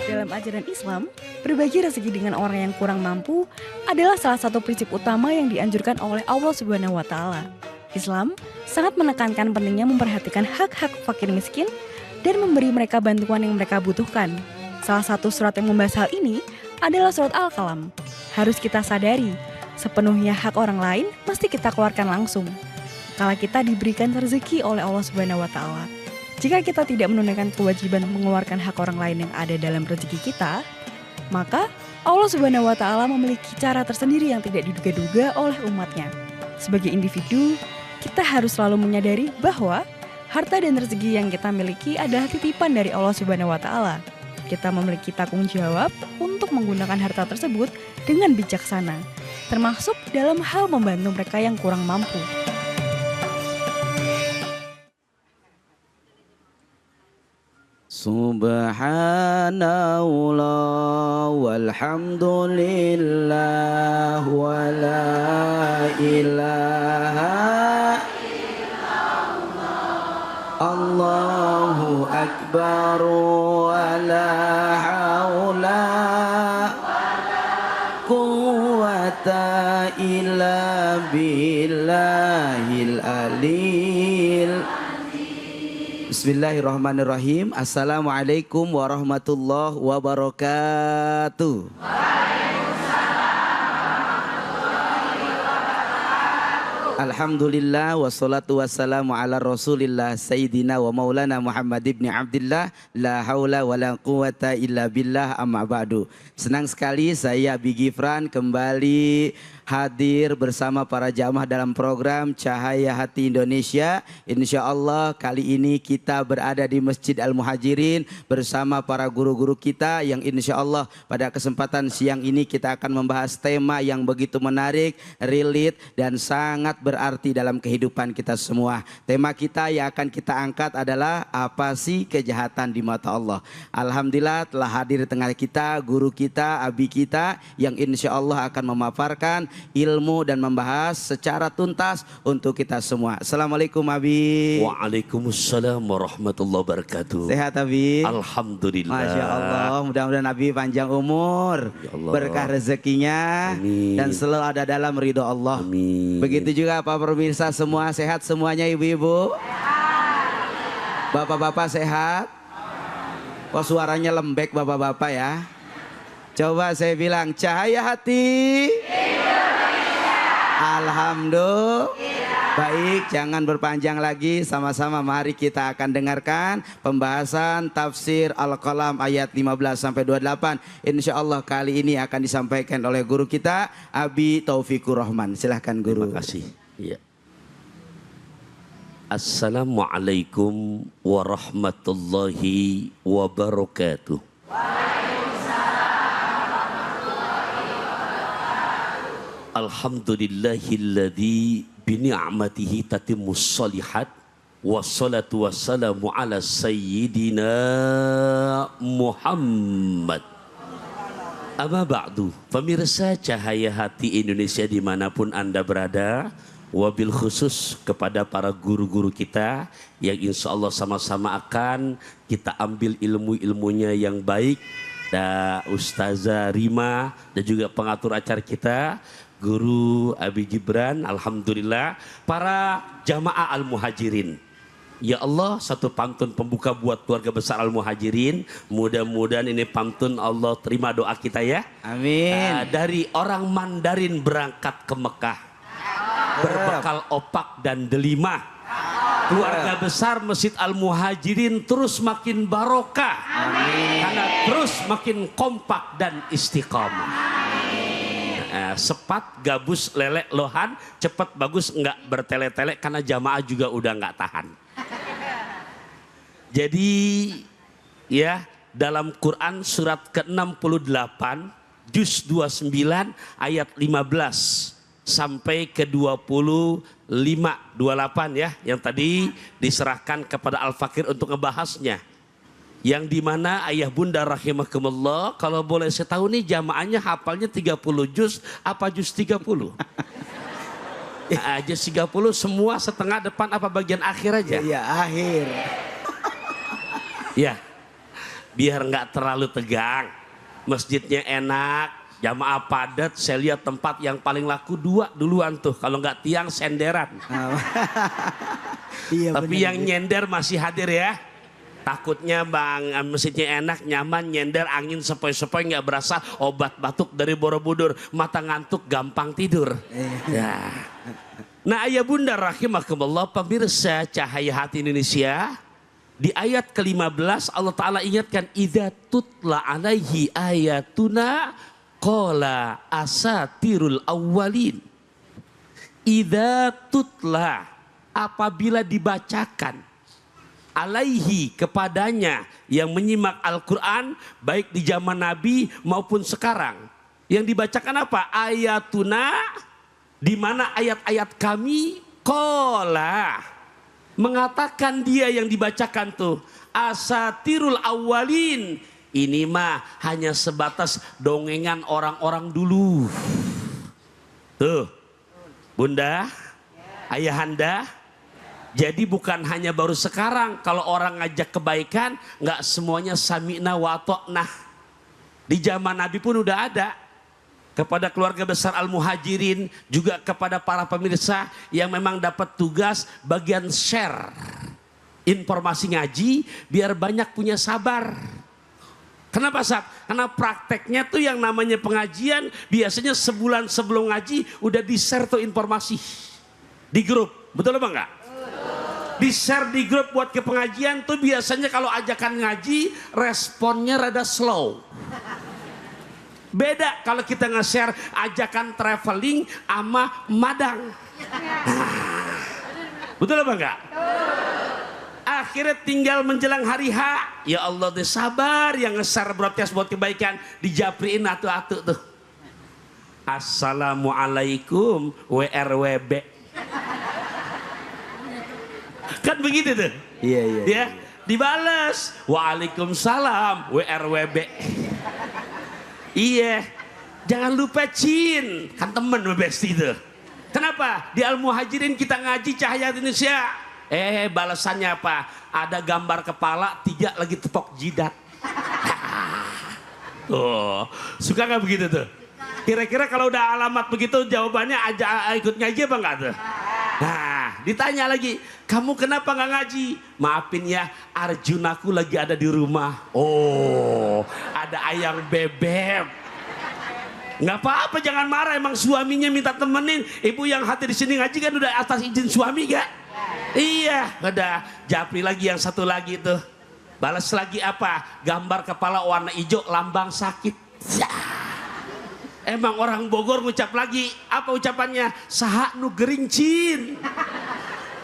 Dalam ajaran Islam, berbagi rezeki dengan orang yang kurang mampu adalah salah satu prinsip utama yang dianjurkan oleh Allah Subhanahu wa taala. Islam sangat menekankan pentingnya memperhatikan hak-hak fakir miskin dan memberi mereka bantuan yang mereka butuhkan. Salah satu surat yang membahas hal ini adalah surat Al-Qalam. Harus kita sadari, sepenuhnya hak orang lain mesti kita keluarkan langsung. Kala kita diberikan rezeki oleh Allah Subhanahu wa taala. Jika kita tidak menunaikan kewajiban mengeluarkan hak orang lain yang ada dalam rezeki kita, maka Allah Subhanahu wa taala memiliki cara tersendiri yang tidak diduga-duga oleh umatnya. Sebagai individu, kita harus selalu menyadari bahwa harta dan rezeki yang kita miliki adalah titipan dari Allah Subhanahu wa taala. Kita memiliki tanggung jawab untuk menggunakan harta tersebut dengan bijaksana, termasuk dalam hal membantu mereka yang kurang mampu. Subhanallah walhamdulillah wa la ilaha illallah Allahu akbar wa la hawla wa la quwwata illa billahil aliyil. Bismillahirrahmanirrahim. Assalamualaikum warahmatullahi wabarakatuh. Alhamdulillah wassalatu wassalamu ala rasulillah sayyidina wa maulana Muhammad ibn Abdillah la haula wa la quwata illa billah amma ba'du. Senang sekali saya Abi Gifran kembali hadir bersama para jamaah dalam program Cahaya Hati Indonesia. Insya Allah kali ini kita berada di Masjid Al-Muhajirin bersama para guru-guru kita yang insya Allah pada kesempatan siang ini kita akan membahas tema yang begitu menarik, relate dan sangat berarti dalam kehidupan kita semua. Tema kita yang akan kita angkat adalah apa sih kejahatan di mata Allah. Alhamdulillah telah hadir di tengah kita guru kita, abi kita yang insya Allah akan memaparkan ilmu dan membahas secara tuntas untuk kita semua. Assalamualaikum Abi. Waalaikumsalam warahmatullahi wabarakatuh. Sehat Abi? Alhamdulillah. Masya Allah, mudah-mudahan Abi panjang umur, ya Allah, berkah rezekinya. Amin. Dan selalu ada dalam ridho Allah. Amin. Begitu juga Pak pemirsa semua sehat semuanya ibu-ibu? Sehat. Bapak-bapak sehat? Kok suaranya lembek bapak-bapak ya? Coba saya bilang cahaya hati Alhamdulillah. Baik, jangan berpanjang lagi, sama-sama mari kita akan dengarkan pembahasan tafsir Al-Qalam ayat 15 sampai 28. Insya Allah kali ini akan disampaikan oleh guru kita Abi Taufikur Rahman. Silahkan guru. Terima kasih. Ya. Assalamualaikum warahmatullahi wabarakatuh. Alhamdulillahilladzi bini'amatihi tatimmus shalihat wassalatu wassalamu ala sayyidina Muhammad. Amma ba'du, pemirsa Cahaya Hati Indonesia dimanapun Anda berada, wabil khusus kepada para guru-guru kita yang insya Allah sama-sama akan kita ambil ilmu-ilmunya yang baik. Dan Ustazah Rima dan juga pengatur acara kita Guru Abi Gibran, alhamdulillah, para jamaah Al-Muhajirin. Ya Allah, satu pantun pembuka buat keluarga besar Al-Muhajirin. Mudah-mudahan ini pantun Allah terima doa kita ya. Amin. Dari orang Mandarin berangkat ke Mekah, berbekal opak dan delima. Keluarga besar Masjid Al-Muhajirin terus makin barokah. Amin. Karena terus makin kompak dan istiqamah. Sepat, gabus, lelek, lohan, cepat, bagus, enggak bertele-tele karena jamaah juga udah enggak tahan. Jadi ya dalam Quran surat ke-68 juz 29 ayat 15 sampai ke 25, 28 ya yang tadi diserahkan kepada Al-Fakir untuk ngebahasnya. Yang dimana ayah bunda rahimakumullah, kalau boleh saya tahu nih jamaahnya hafalnya 30 juz apa juz 30? Juz 30 semua setengah depan apa bagian akhir aja? Iya akhir. Ya. biar nggak terlalu tegang. Masjidnya enak, jamaah padat. Saya lihat tempat yang paling laku 2 duluan tuh, kalau nggak tiang senderan. Iya, Tapi bener, yang nyender masih hadir ya. Takutnya bang, masjidnya enak, nyaman, nyender, angin sepoi-sepoi nggak berasa, obat batuk dari Borobudur, mata ngantuk, gampang tidur. Ya. Nah ayah bunda rahimakumullah, pemirsa Cahaya Hati Indonesia, di ayat ke-15 Allah Ta'ala ingatkan, idza tutla alaihi ayatuna qala asatirul awwalin. Idza tutla, apabila dibacakan, alaihi, kepadanya, yang menyimak Al-Quran baik di zaman Nabi maupun sekarang. Yang dibacakan apa? Ayatuna, di mana ayat-ayat kami, qala, mengatakan dia yang dibacakan tuh, asatirul awwalin, ini mah hanya sebatas dongengan orang-orang dulu. Tuh bunda, ayahanda, jadi bukan hanya baru sekarang kalau orang ngajak kebaikan, nggak semuanya sami'na wa ata'na. Di zaman Nabi pun udah ada. Kepada keluarga besar Al-Muhajirin, juga kepada para pemirsa yang memang dapat tugas bagian share informasi ngaji, biar banyak punya sabar. Kenapa Sab? Karena prakteknya tuh yang namanya pengajian, biasanya sebulan sebelum ngaji udah di-share tuh informasi di grup. Betul apa enggak? Di-share di grup buat ke pengajian tuh biasanya kalau ajakan ngaji responnya rada slow. Beda kalau kita nge-share ajakan traveling sama madang. Betul apa enggak? Akhirnya tinggal menjelang hari H, ya Allah deh, sabar yang nge-share broadcast buat kebaikan, dijapriin atu-atu tuh. Assalamualaikum WRWB. Kan begitu tuh. Iya. Ya, dibales Waalaikumsalam WRWB. Iya, jangan lupa Cin, kan temen besti itu. Kenapa? Di Al-Muhajirin kita ngaji Cahaya Indonesia. Balasannya apa? Ada gambar kepala, 3 lagi tepok jidat. Tuh, suka nggak begitu tuh? Kira-kira kalau udah alamat begitu jawabannya aja ikut ngaji apa enggak tuh? Nah, ditanya lagi, kamu kenapa nggak ngaji? Maafin ya, Arjunaku lagi ada di rumah. Oh, ada ayam bebek. Nggak apa-apa, jangan marah. Emang suaminya minta temenin. Ibu yang hadir di sini ngaji kan udah atas izin suami gak? Iya, udah. Japri lagi yang satu lagi tuh. Balas lagi apa? Gambar kepala warna hijau, lambang sakit. Ya. Emang orang Bogor ngucap lagi, apa ucapannya? Saha nu gerincin.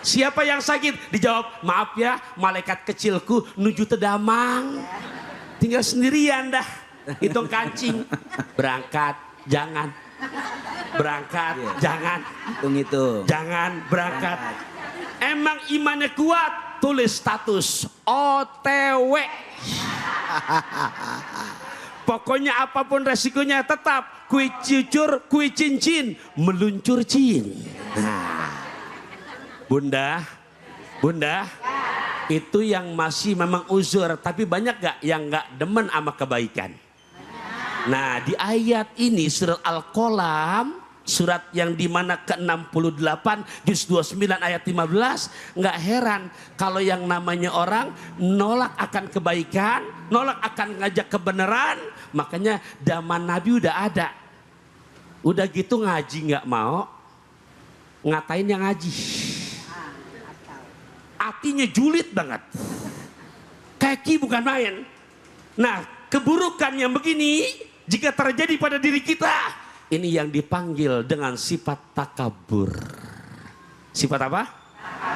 Siapa yang sakit? Dijawab, maaf ya, malaikat kecilku nuju tedamang. Tinggal sendirian dah. Hitung kancing. Berangkat, jangan. Berangkat, jangan. Hitung. Jangan berangkat. Emang imannya kuat, tulis status OTW. Pokoknya apapun resikonya tetap kui cucur, kui cincin, meluncur cin. Nah. Bunda, itu yang masih memang uzur, tapi banyak gak yang gak demen sama kebaikan? Nah, di ayat ini surat Al-Qalam, surat yang dimana ke-68 juz 29 ayat 15, nggak heran kalau yang namanya orang nolak akan kebaikan, nolak akan ngajak kebenaran. Makanya zaman Nabi udah ada. Udah gitu ngaji nggak mau, ngatain yang ngaji. Hatinya julid banget. Kaki bukan main. Nah, keburukan yang begini jika terjadi pada diri kita, ini yang dipanggil dengan sifat takabur. Sifat apa?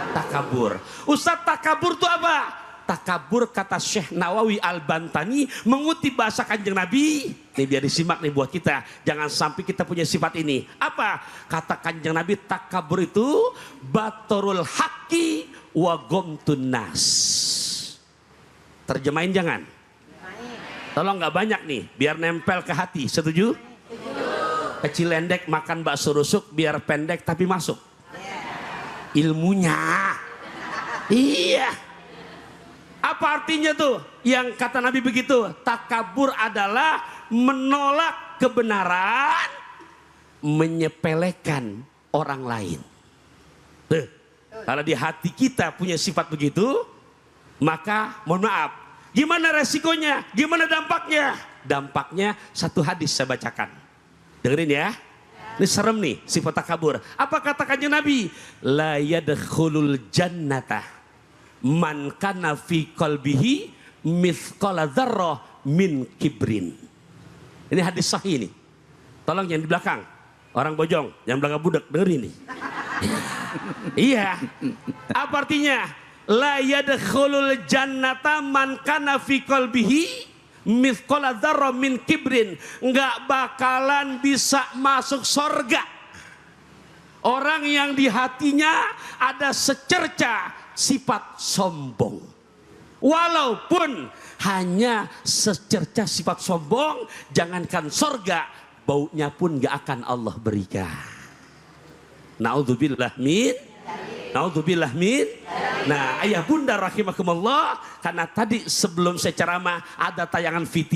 Takabur. Ustadz, takabur itu apa? Takabur kata Syekh Nawawi Al-Bantani mengutip bahasa Kanjeng Nabi. Ini biar disimak nih buat kita. Jangan sampai kita punya sifat ini. Apa? Kata Kanjeng Nabi, takabur itu batorul haqi wa gomtun nas. Terjemahin jangan. Tolong nggak banyak nih, biar nempel ke hati. Setuju? Kecil lendek makan bakso rusuk biar pendek tapi masuk. Ilmunya. Iya. Apa Apa artinya tuh? Yang kata Nabi begitu, takabur adalah menolak kebenaran, menyepelekan orang lain. Kalau di hati kita punya sifat begitu, maka mohon maaf, gimana resikonya? Gimana dampaknya? Dampaknya satu hadis saya bacakan. Dengerin ya. Ini serem nih sifat takabur. Apa kata kanjeng Nabi? La yadkhulul jannata man kana fi qalbihi mithqala dzarrah min kibrin. Ini hadis sahih nih. Tolong yang di belakang, orang bojong, yang belakang budak, dengerin nih. Iya. Apa artinya? La yadkhulul jannata man kana fi qalbihi mithqala dzarrah min kibrin. Enggak bakalan bisa masuk sorga orang yang di hatinya ada secerca sifat sombong. Walaupun hanya secerca sifat sombong, jangankan sorga, baunya pun enggak akan Allah berikan. Na'udzubillah min. Naudzubillah min. Nah, ayah bunda rahimakumullah, karena tadi sebelum saya ceramah ada tayangan VT,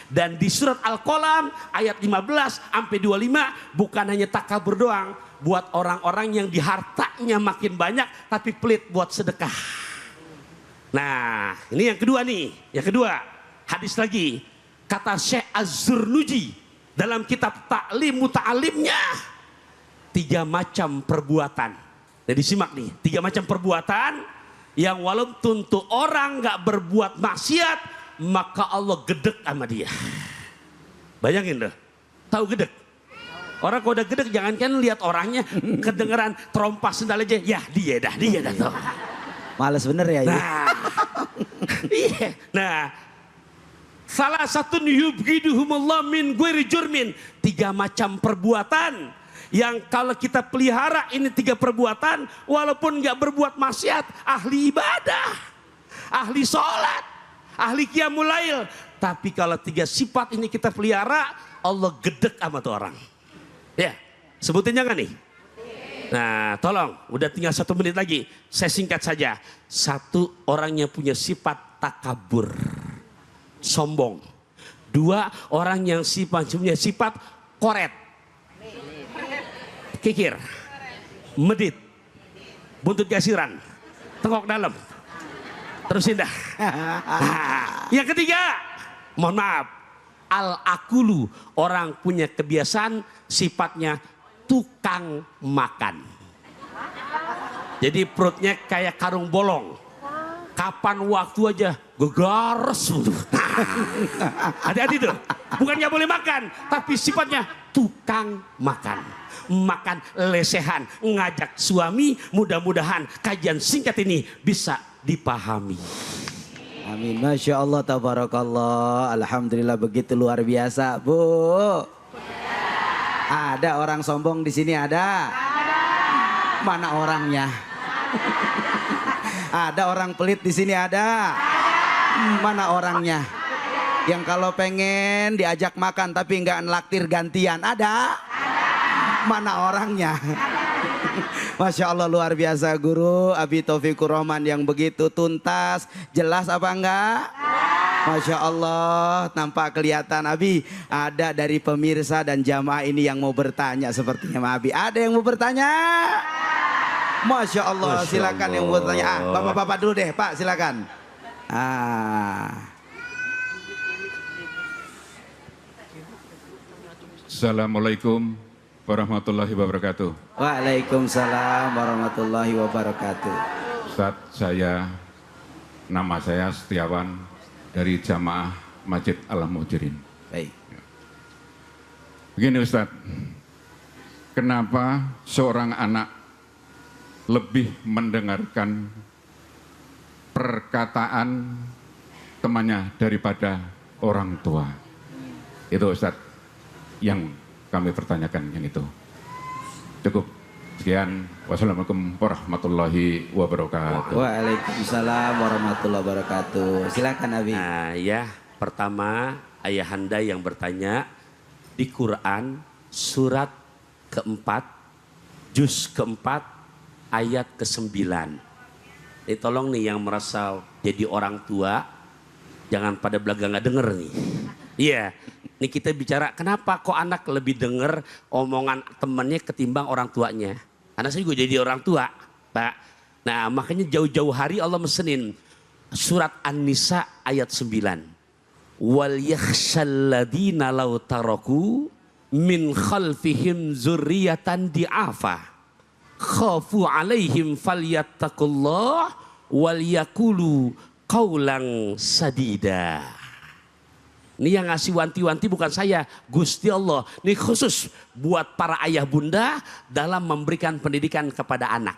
dan di surat Al-Qalam ayat 15 sampai 25 bukan hanya takabur doang, buat orang-orang yang di hartanya makin banyak tapi pelit buat sedekah. Nah, ini yang kedua nih. Yang kedua, hadis lagi. Kata Syekh Az-Zurnuji dalam kitab Ta'lim Muta'alimnya, 3 macam perbuatan. Jadi simak nih, 3 macam perbuatan yang walaupun tuh orang gak berbuat maksiat, maka Allah gedek sama dia. Bayangin deh, tahu gedek? Orang kalau udah gedek, jangankan lihat orangnya, kedengeran trompas sendal aja, ya dia dah tuh. Males bener ya ini. Nah, iya. Nah, salah satu yubghiduhumullah min ghairi jurmin, 3 macam perbuatan yang kalau kita pelihara ini 3 perbuatan, walaupun nggak berbuat maksiat, ahli ibadah, ahli sholat, ahli qiyamul lail, tapi kalau 3 sifat ini kita pelihara, Allah gedek sama tuh orang. Ya, sebutin jangan nih. Nah, tolong, udah tinggal 1 menit lagi, saya singkat saja. 1, orang yang punya sifat takabur, sombong. 2, orang yang punya sifat koret, kikir, medit, buntut kasiran, tengok dalam, terus indah. Nah, yang ketiga, mohon maaf, al-akulu, orang punya kebiasaan sifatnya tukang makan. Jadi perutnya kayak karung bolong. Kapan waktu aja gegares. Hati-hati tuh. Bukan nggak boleh makan, tapi sifatnya tukang makan. Makan lesehan, ngajak suami. Mudah-mudahan kajian singkat ini bisa dipahami. Amin. Masya Allah, tabarakallah. Alhamdulillah, begitu luar biasa, Bu. Ada orang sombong di sini, ada? Mana orangnya? Ada orang pelit di sini, ada? Mana orangnya? Yang kalau pengen diajak makan tapi nggak nelaktir gantian, ada? Mana orangnya? Masya Allah, luar biasa guru Abi Taufikur Rahman yang begitu tuntas, jelas apa enggak? Masya Allah, nampak kelihatan. Abi, ada dari pemirsa dan jamaah ini yang mau bertanya sepertinya Abi. Ada yang mau bertanya? Masya Allah, silakan yang mau bertanya. Bapak-bapak dulu deh, Pak, silakan. Assalamualaikum warahmatullahi wabarakatuh. Waalaikumsalam warahmatullahi wabarakatuh. Ustaz, nama saya Setiawan dari Jamaah Masjid Al-Muhajirin. Baik. Begini Ustaz, kenapa seorang anak lebih mendengarkan perkataan temannya daripada orang tua? Itu Ustaz yang kami pertanyakan yang itu. Cukup. Sekian. Wassalamualaikum warahmatullahi wabarakatuh. Waalaikumsalam warahmatullahi wabarakatuh. Silakan Abi. Nah ya, pertama ayahanda yang bertanya, di Quran surat keempat, juz keempat, ayat ke-9. tolong nih yang merasa jadi orang tua, jangan pada belaga nggak denger nih. Iya, nih kita bicara kenapa kok anak lebih denger omongan temennya ketimbang orang tuanya. Karena saya juga jadi orang tua, Pak. Nah makanya jauh-jauh hari Allah mesenin surat An-Nisa ayat 9. Wal yakhshalladzina law taraku min khalfihim zurriyatan di'afa khafu alaihim falyattaqullah wal yakulu qaulan sadida. Ini yang ngasih wanti-wanti bukan saya, Gusti Allah. Ini khusus buat para ayah bunda dalam memberikan pendidikan kepada anak.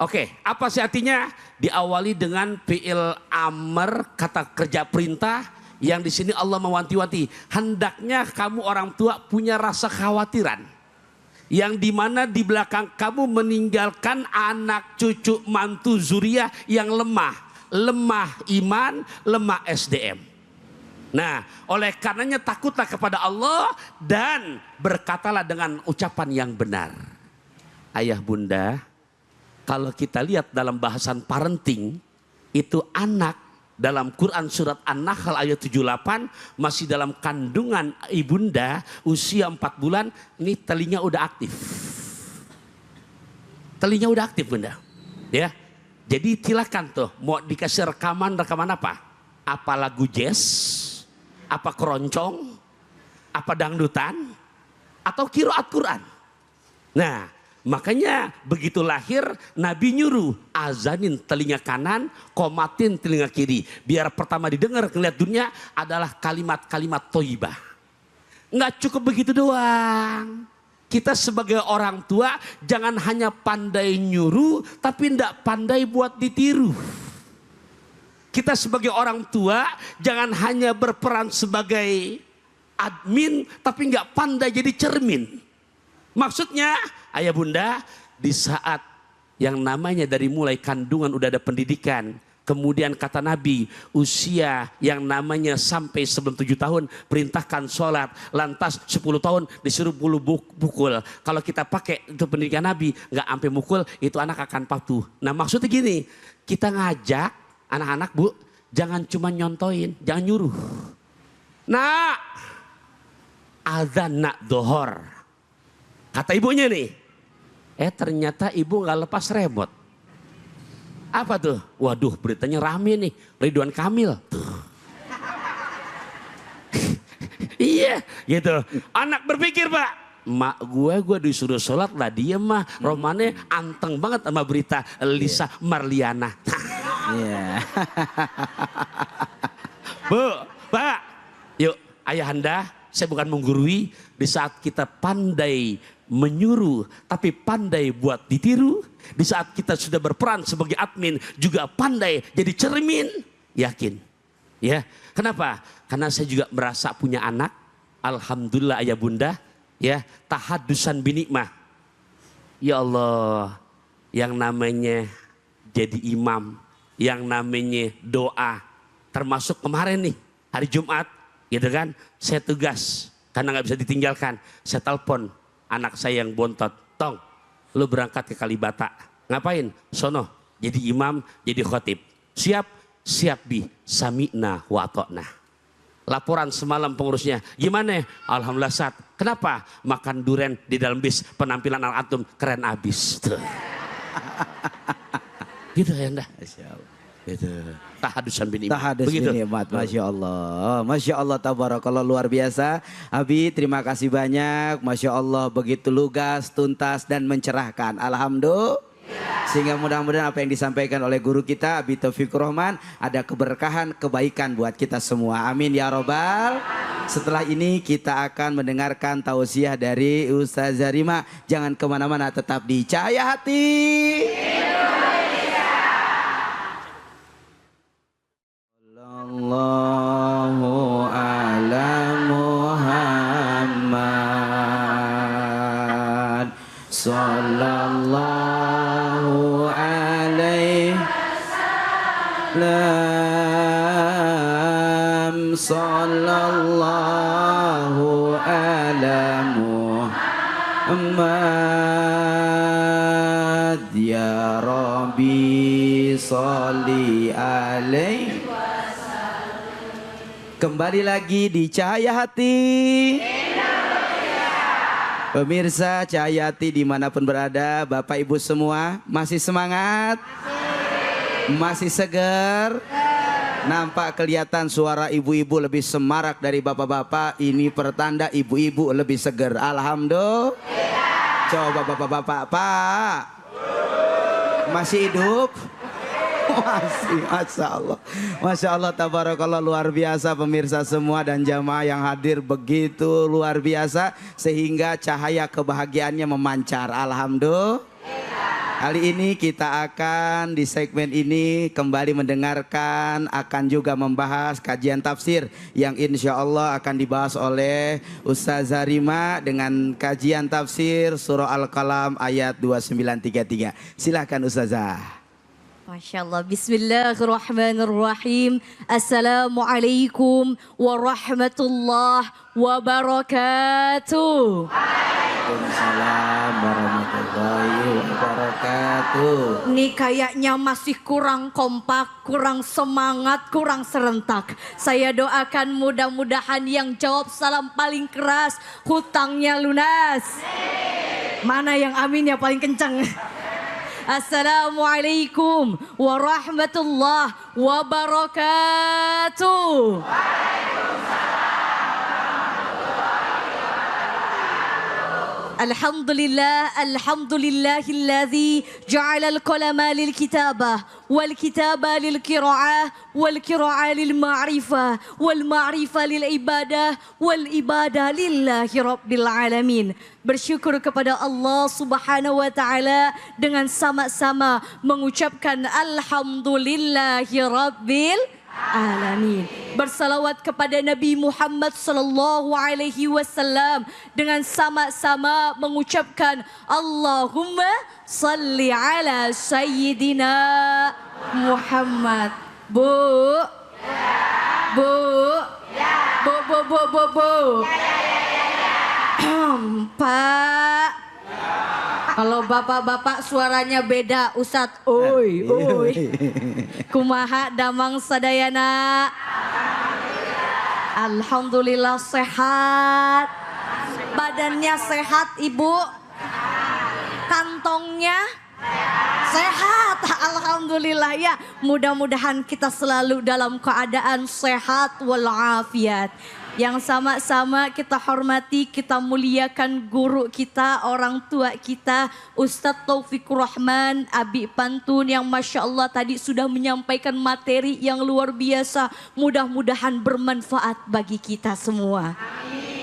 Oke, apa sih artinya? Diawali dengan fi'il amr, kata kerja perintah, yang di sini Allah mewanti-wanti. Hendaknya kamu orang tua punya rasa khawatiran. Yang dimana di belakang kamu meninggalkan anak, cucu, mantu, zuriat yang lemah. Lemah iman, lemah SDM. Nah, oleh karenanya takutlah kepada Allah dan berkatalah dengan ucapan yang benar. Ayah bunda, kalau kita lihat dalam bahasan parenting, itu anak dalam Quran surat An-Nahl ayat 78 masih dalam kandungan ibunda usia 4 bulan, ini telinga udah aktif. Telinga udah aktif bunda. Ya. Jadi silakan tuh mau dikasih rekaman apa? Apa lagu jazz? Apa keroncong? Apa dangdutan? Atau qiraat Quran? Nah, makanya begitu lahir Nabi nyuruh azanin telinga kanan, komatin telinga kiri. Biar pertama didengar ngeliat dunia adalah kalimat-kalimat thayyibah. Nggak cukup begitu doang. Kita sebagai orang tua jangan hanya pandai nyuruh tapi nggak pandai buat ditiru. Kita sebagai orang tua jangan hanya berperan sebagai admin tapi nggak pandai jadi cermin. Maksudnya ayah bunda di saat yang namanya dari mulai kandungan udah ada pendidikan. Kemudian kata Nabi usia yang namanya sampai sebelum 7 tahun perintahkan sholat. Lantas 10 tahun disuruh pukul. Kalau kita pakai untuk pendidikan Nabi nggak sampai mukul itu anak akan patuh. Nah maksudnya gini, kita ngajak anak-anak bu jangan cuma nyontoin, jangan nyuruh. Nah azan nak dohor. Kata ibunya nih, ternyata ibu nggak lepas remote. Apa tuh? Waduh beritanya rame nih, Ridwan Kamil. Iya gitu. Anak berpikir pak, mak gue disuruh sholat lah dia mah romannya anteng banget sama berita Lisa Marliana. Iya. Bu, pak, yuk ayahanda, saya bukan menggurui. Di saat kita pandai menyuruh tapi pandai buat ditiru, di saat kita sudah berperan sebagai admin juga pandai jadi cermin, yakin ya. Kenapa? Karena saya juga merasa punya anak, alhamdulillah ayah bunda ya, tahadusan binikmah. Ya Allah, yang namanya jadi imam, yang namanya doa, termasuk kemarin nih hari Jumat gitu kan, saya tugas karena nggak bisa ditinggalkan, saya telepon anak saya yang bontot, tong, lu berangkat ke Kalibata. Ngapain? Sono, jadi imam, jadi khotib. Siap? Siap bi, sami'na wa atokna. Laporan semalam pengurusnya, gimana? Alhamdulillah Sat. Kenapa? Makan duren di dalam bis, penampilan Al-Antum keren abis. Gitu ya anda. Gitu. Tahadusan bin iman. Tahadus bin nikmat, Masya Allah. Masya Allah, tabarakallah, luar biasa. Abi, terima kasih banyak. Masya Allah, begitu lugas, tuntas, dan mencerahkan. Alhamdulillah. Sehingga mudah-mudahan apa yang disampaikan oleh guru kita, Abi Taufikur Rahman, ada keberkahan, kebaikan buat kita semua. Amin ya robbal. Setelah ini kita akan mendengarkan tausiah dari Ustazah Rima. Jangan kemana-mana, tetap di Cahaya Hati. Allahu ala Muhammad sallallahu alaihi wasallam sallallahu ala Muhammad ya Rabbi sholli alaihi. Kembali lagi di Cahaya Hati. Pemirsa Cahaya Hati dimanapun berada, Bapak Ibu semua masih semangat? Masih segar? Nampak kelihatan suara ibu-ibu lebih semarak dari bapak-bapak. Ini pertanda ibu-ibu lebih segar. Alhamdulillah. Coba bapak-bapak, Pak, masih hidup? Masih, Masya Allah. Masya Allah, tabarakallah, luar biasa pemirsa semua dan jamaah yang hadir begitu luar biasa. Sehingga cahaya kebahagiaannya memancar. Alhamdulillah. Kali ini kita akan di segmen ini kembali mendengarkan, akan juga membahas kajian tafsir yang insya Allah akan dibahas oleh Ustazah Rima dengan kajian tafsir surah Al-Qalam ayat 2933. Silahkan Ustazah. Masya Allah, bismillahirrahmanirrahim. Assalamualaikum warahmatullahi wabarakatuh. Waalaikumsalam warahmatullahi wabarakatuh. Ini kayaknya masih kurang kompak, kurang semangat, kurang serentak. Saya doakan mudah-mudahan yang jawab salam paling keras hutangnya lunas. Mana yang amin ya paling kencang? Assalamualaikum warahmatullahi wabarakatuh. Alhamdulillah, alhamdulillahilladzi ja'ala al-qalama lil-kitabah wal-kitaba lil-qira'ah wal-qira'ah lil-ma'rifah wal-ma'rifah lil-ibadah wal-ibadah lillahi rabbil alamin. Bersyukur kepada Allah Subhanahu wa taala dengan sama-sama mengucapkan alhamdulillahi rabbil alamin. Bersalawat kepada Nabi Muhammad sallallahu alaihi wasallam dengan sama-sama mengucapkan Allahumma salli ala sayyidina Muhammad. Bu. Bu. Bu bu bu bu bu. Pak. Kalau bapak-bapak suaranya beda, Ustadz. Oi, oi. Kumaha damang sadayana. Alhamdulillah sehat. Badannya sehat, Ibu. Kantongnya sehat. Alhamdulillah ya. Mudah-mudahan kita selalu dalam keadaan sehat walafiat. Yang sama-sama kita hormati, kita muliakan guru kita, orang tua kita, Ustadz Taufikur Rahman, Abi Pantun yang Masya Allah tadi sudah menyampaikan materi yang luar biasa. Mudah-mudahan bermanfaat bagi kita semua.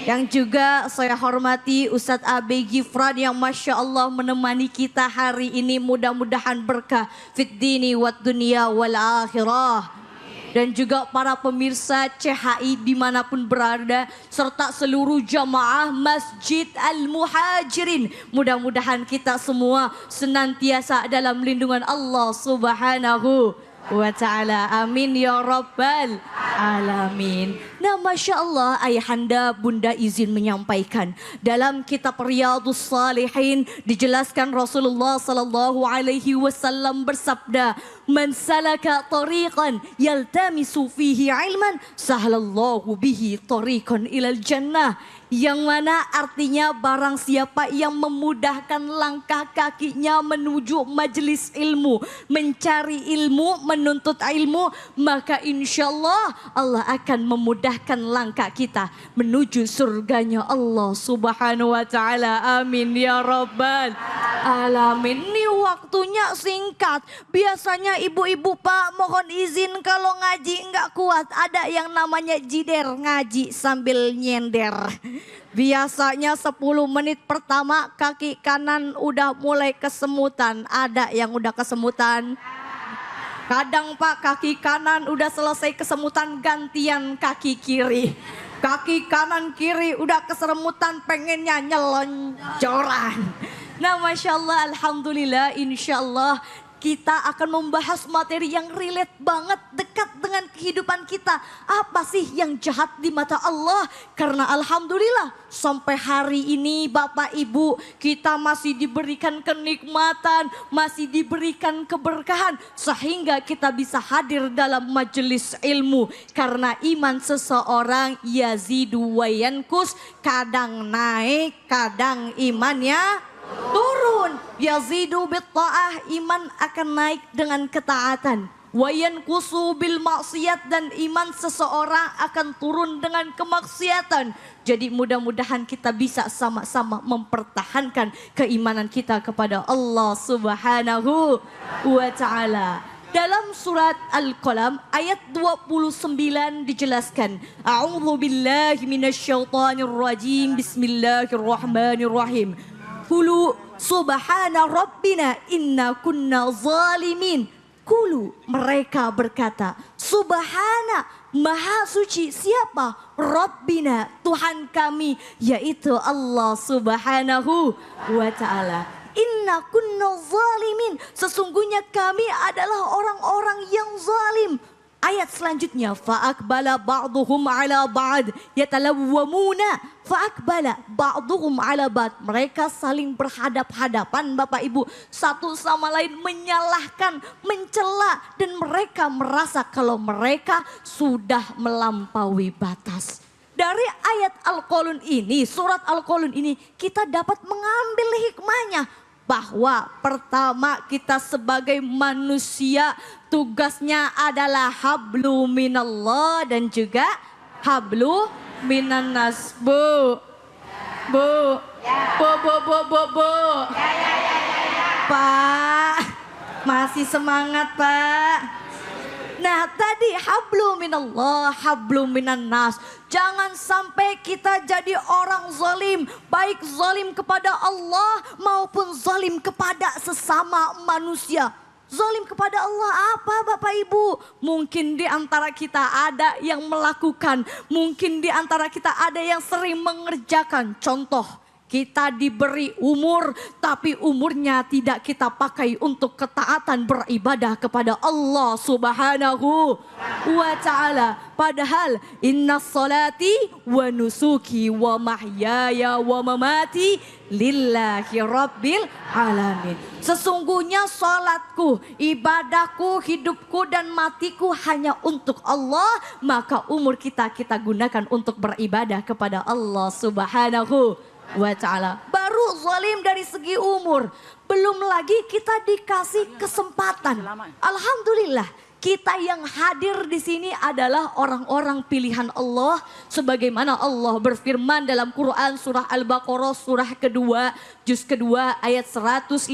Yang juga saya hormati Ustadz Abi Gifran yang Masya Allah menemani kita hari ini. Mudah-mudahan berkah fid dini wad dunia wal akhirah. Dan juga para pemirsa CHI dimanapun berada, serta seluruh jamaah Masjid Al-Muhajirin. Mudah-mudahan kita semua senantiasa dalam lindungan Allah Subhanahu wa ta'ala. Amin ya rabbal alamin. Nah Masya Allah, ayahanda bunda izin menyampaikan. Dalam kitab Riyadhus Salihin dijelaskan Rasulullah sallallahu alaihi wasallam bersabda, "Man salaka tariqan yaltamisu fihi ilman, sahhalallahu bihi tariqan ilal jannah." Yang mana artinya barang siapa yang memudahkan langkah kakinya menuju majelis ilmu, mencari ilmu, menuntut ilmu, maka insya Allah akan memudahkan langkah kita menuju surganya Allah Subhanahu wa ta'ala. Amin ya rabbal alamin. Ini waktunya singkat. Biasanya ibu-ibu Pak mohon izin kalau ngaji enggak kuat. Ada yang namanya jider, ngaji sambil nyender. Biasanya 10 menit pertama kaki kanan udah mulai kesemutan. Ada yang udah kesemutan. Kadang Pak kaki kanan udah selesai kesemutan gantian kaki kiri. Kaki kanan kiri udah kesemutan pengennya nyelonjoran. Nah Masya Allah, Alhamdulillah, Insya Allah kita akan membahas materi yang relate banget, dekat dengan kehidupan kita. Apa sih yang jahat di mata Allah? Karena alhamdulillah sampai hari ini Bapak Ibu kita masih diberikan kenikmatan, masih diberikan keberkahan. Sehingga kita bisa hadir dalam majelis ilmu. Karena iman seseorang yazidu wa yankus, kadang naik, kadang imannya turun. Yazidu bitta'ah, iman akan naik dengan ketaatan. Wayan kusu bil maksiat, dan iman seseorang akan turun dengan kemaksiatan. Jadi mudah-mudahan kita bisa sama-sama mempertahankan keimanan kita kepada Allah Subhanahu wa Ta'ala. Dalam surat Al-Qalam ayat 29 dijelaskan, A'udzu billahi minasyaitonir rajim. Bismillahirrahmanirrahim. Kulu subhana rabbina inna kunna zalimin. Kulu, mereka berkata, subhana, maha suci siapa? Rabbina, Tuhan kami, yaitu Allah Subhanahu wa Ta'ala. Inna kunna zalimin, sesungguhnya kami adalah orang-orang yang zalim. Ayat selanjutnya, fa'akbala ba'duhum ala ba'd yatalawwamuna. Fa'akbala ba'duhum ala ba'd. Mereka saling berhadap-hadapan Bapak Ibu. Satu sama lain menyalahkan, mencela. Dan mereka merasa kalau mereka sudah melampaui batas. Dari ayat Al-Qalun ini, surat Al-Qalun ini, kita dapat mengambil hikmahnya. Bahwa pertama kita sebagai manusia tugasnya adalah hablu minallah dan juga hablu minannas. Bu. Pak, masih semangat Pak. Nah tadi hablu minallah, hablu minannas. Jangan sampai kita jadi orang zalim. Baik zalim kepada Allah maupun zalim kepada sesama manusia. Zalim kepada Allah apa Bapak Ibu? Mungkin di antara kita ada yang melakukan. Mungkin di antara kita ada yang sering mengerjakan. Contoh. Kita diberi umur, tapi umurnya tidak kita pakai untuk ketaatan beribadah kepada Allah Subhanahu wa Ta'ala. Padahal inna salati wa nusuki wa mahyaya wa mamati lillahi rabbil alamin. Sesungguhnya salatku, ibadahku, hidupku dan matiku hanya untuk Allah. Maka umur kita gunakan untuk beribadah kepada Allah Subhanahu wa Ta'ala. Baru zalim dari segi umur. Belum lagi kita dikasih kesempatan. Alhamdulillah kita yang hadir di sini adalah orang-orang pilihan Allah. Sebagaimana Allah berfirman dalam Quran surah Al-Baqarah surah kedua. Juz kedua ayat 152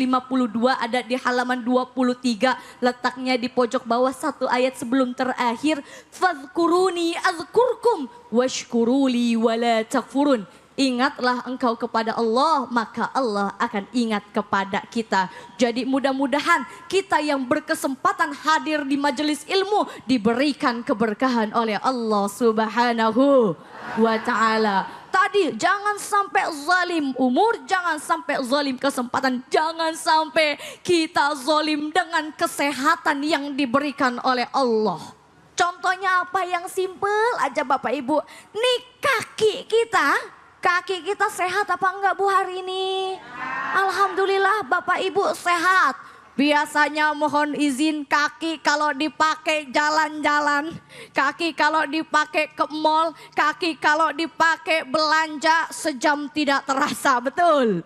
ada di halaman 23. Letaknya di pojok bawah satu ayat sebelum terakhir. Fadhkuruni azkurkum washkuruli wala takfurun. Ingatlah engkau kepada Allah, maka Allah akan ingat kepada kita. Jadi mudah-mudahan kita yang berkesempatan hadir di majelis ilmu diberikan keberkahan oleh Allah Subhanahu wa Ta'ala. Tadi jangan sampai zalim umur, jangan sampai zalim kesempatan, jangan sampai kita zalim dengan kesehatan yang diberikan oleh Allah. Contohnya apa yang simpel aja Bapak Ibu, nih kaki kita sehat apa enggak Bu hari ini? Alhamdulillah Bapak Ibu sehat. Biasanya mohon izin kaki kalau dipakai jalan-jalan, kaki kalau dipakai ke mall, kaki kalau dipakai belanja sejam tidak terasa, betul?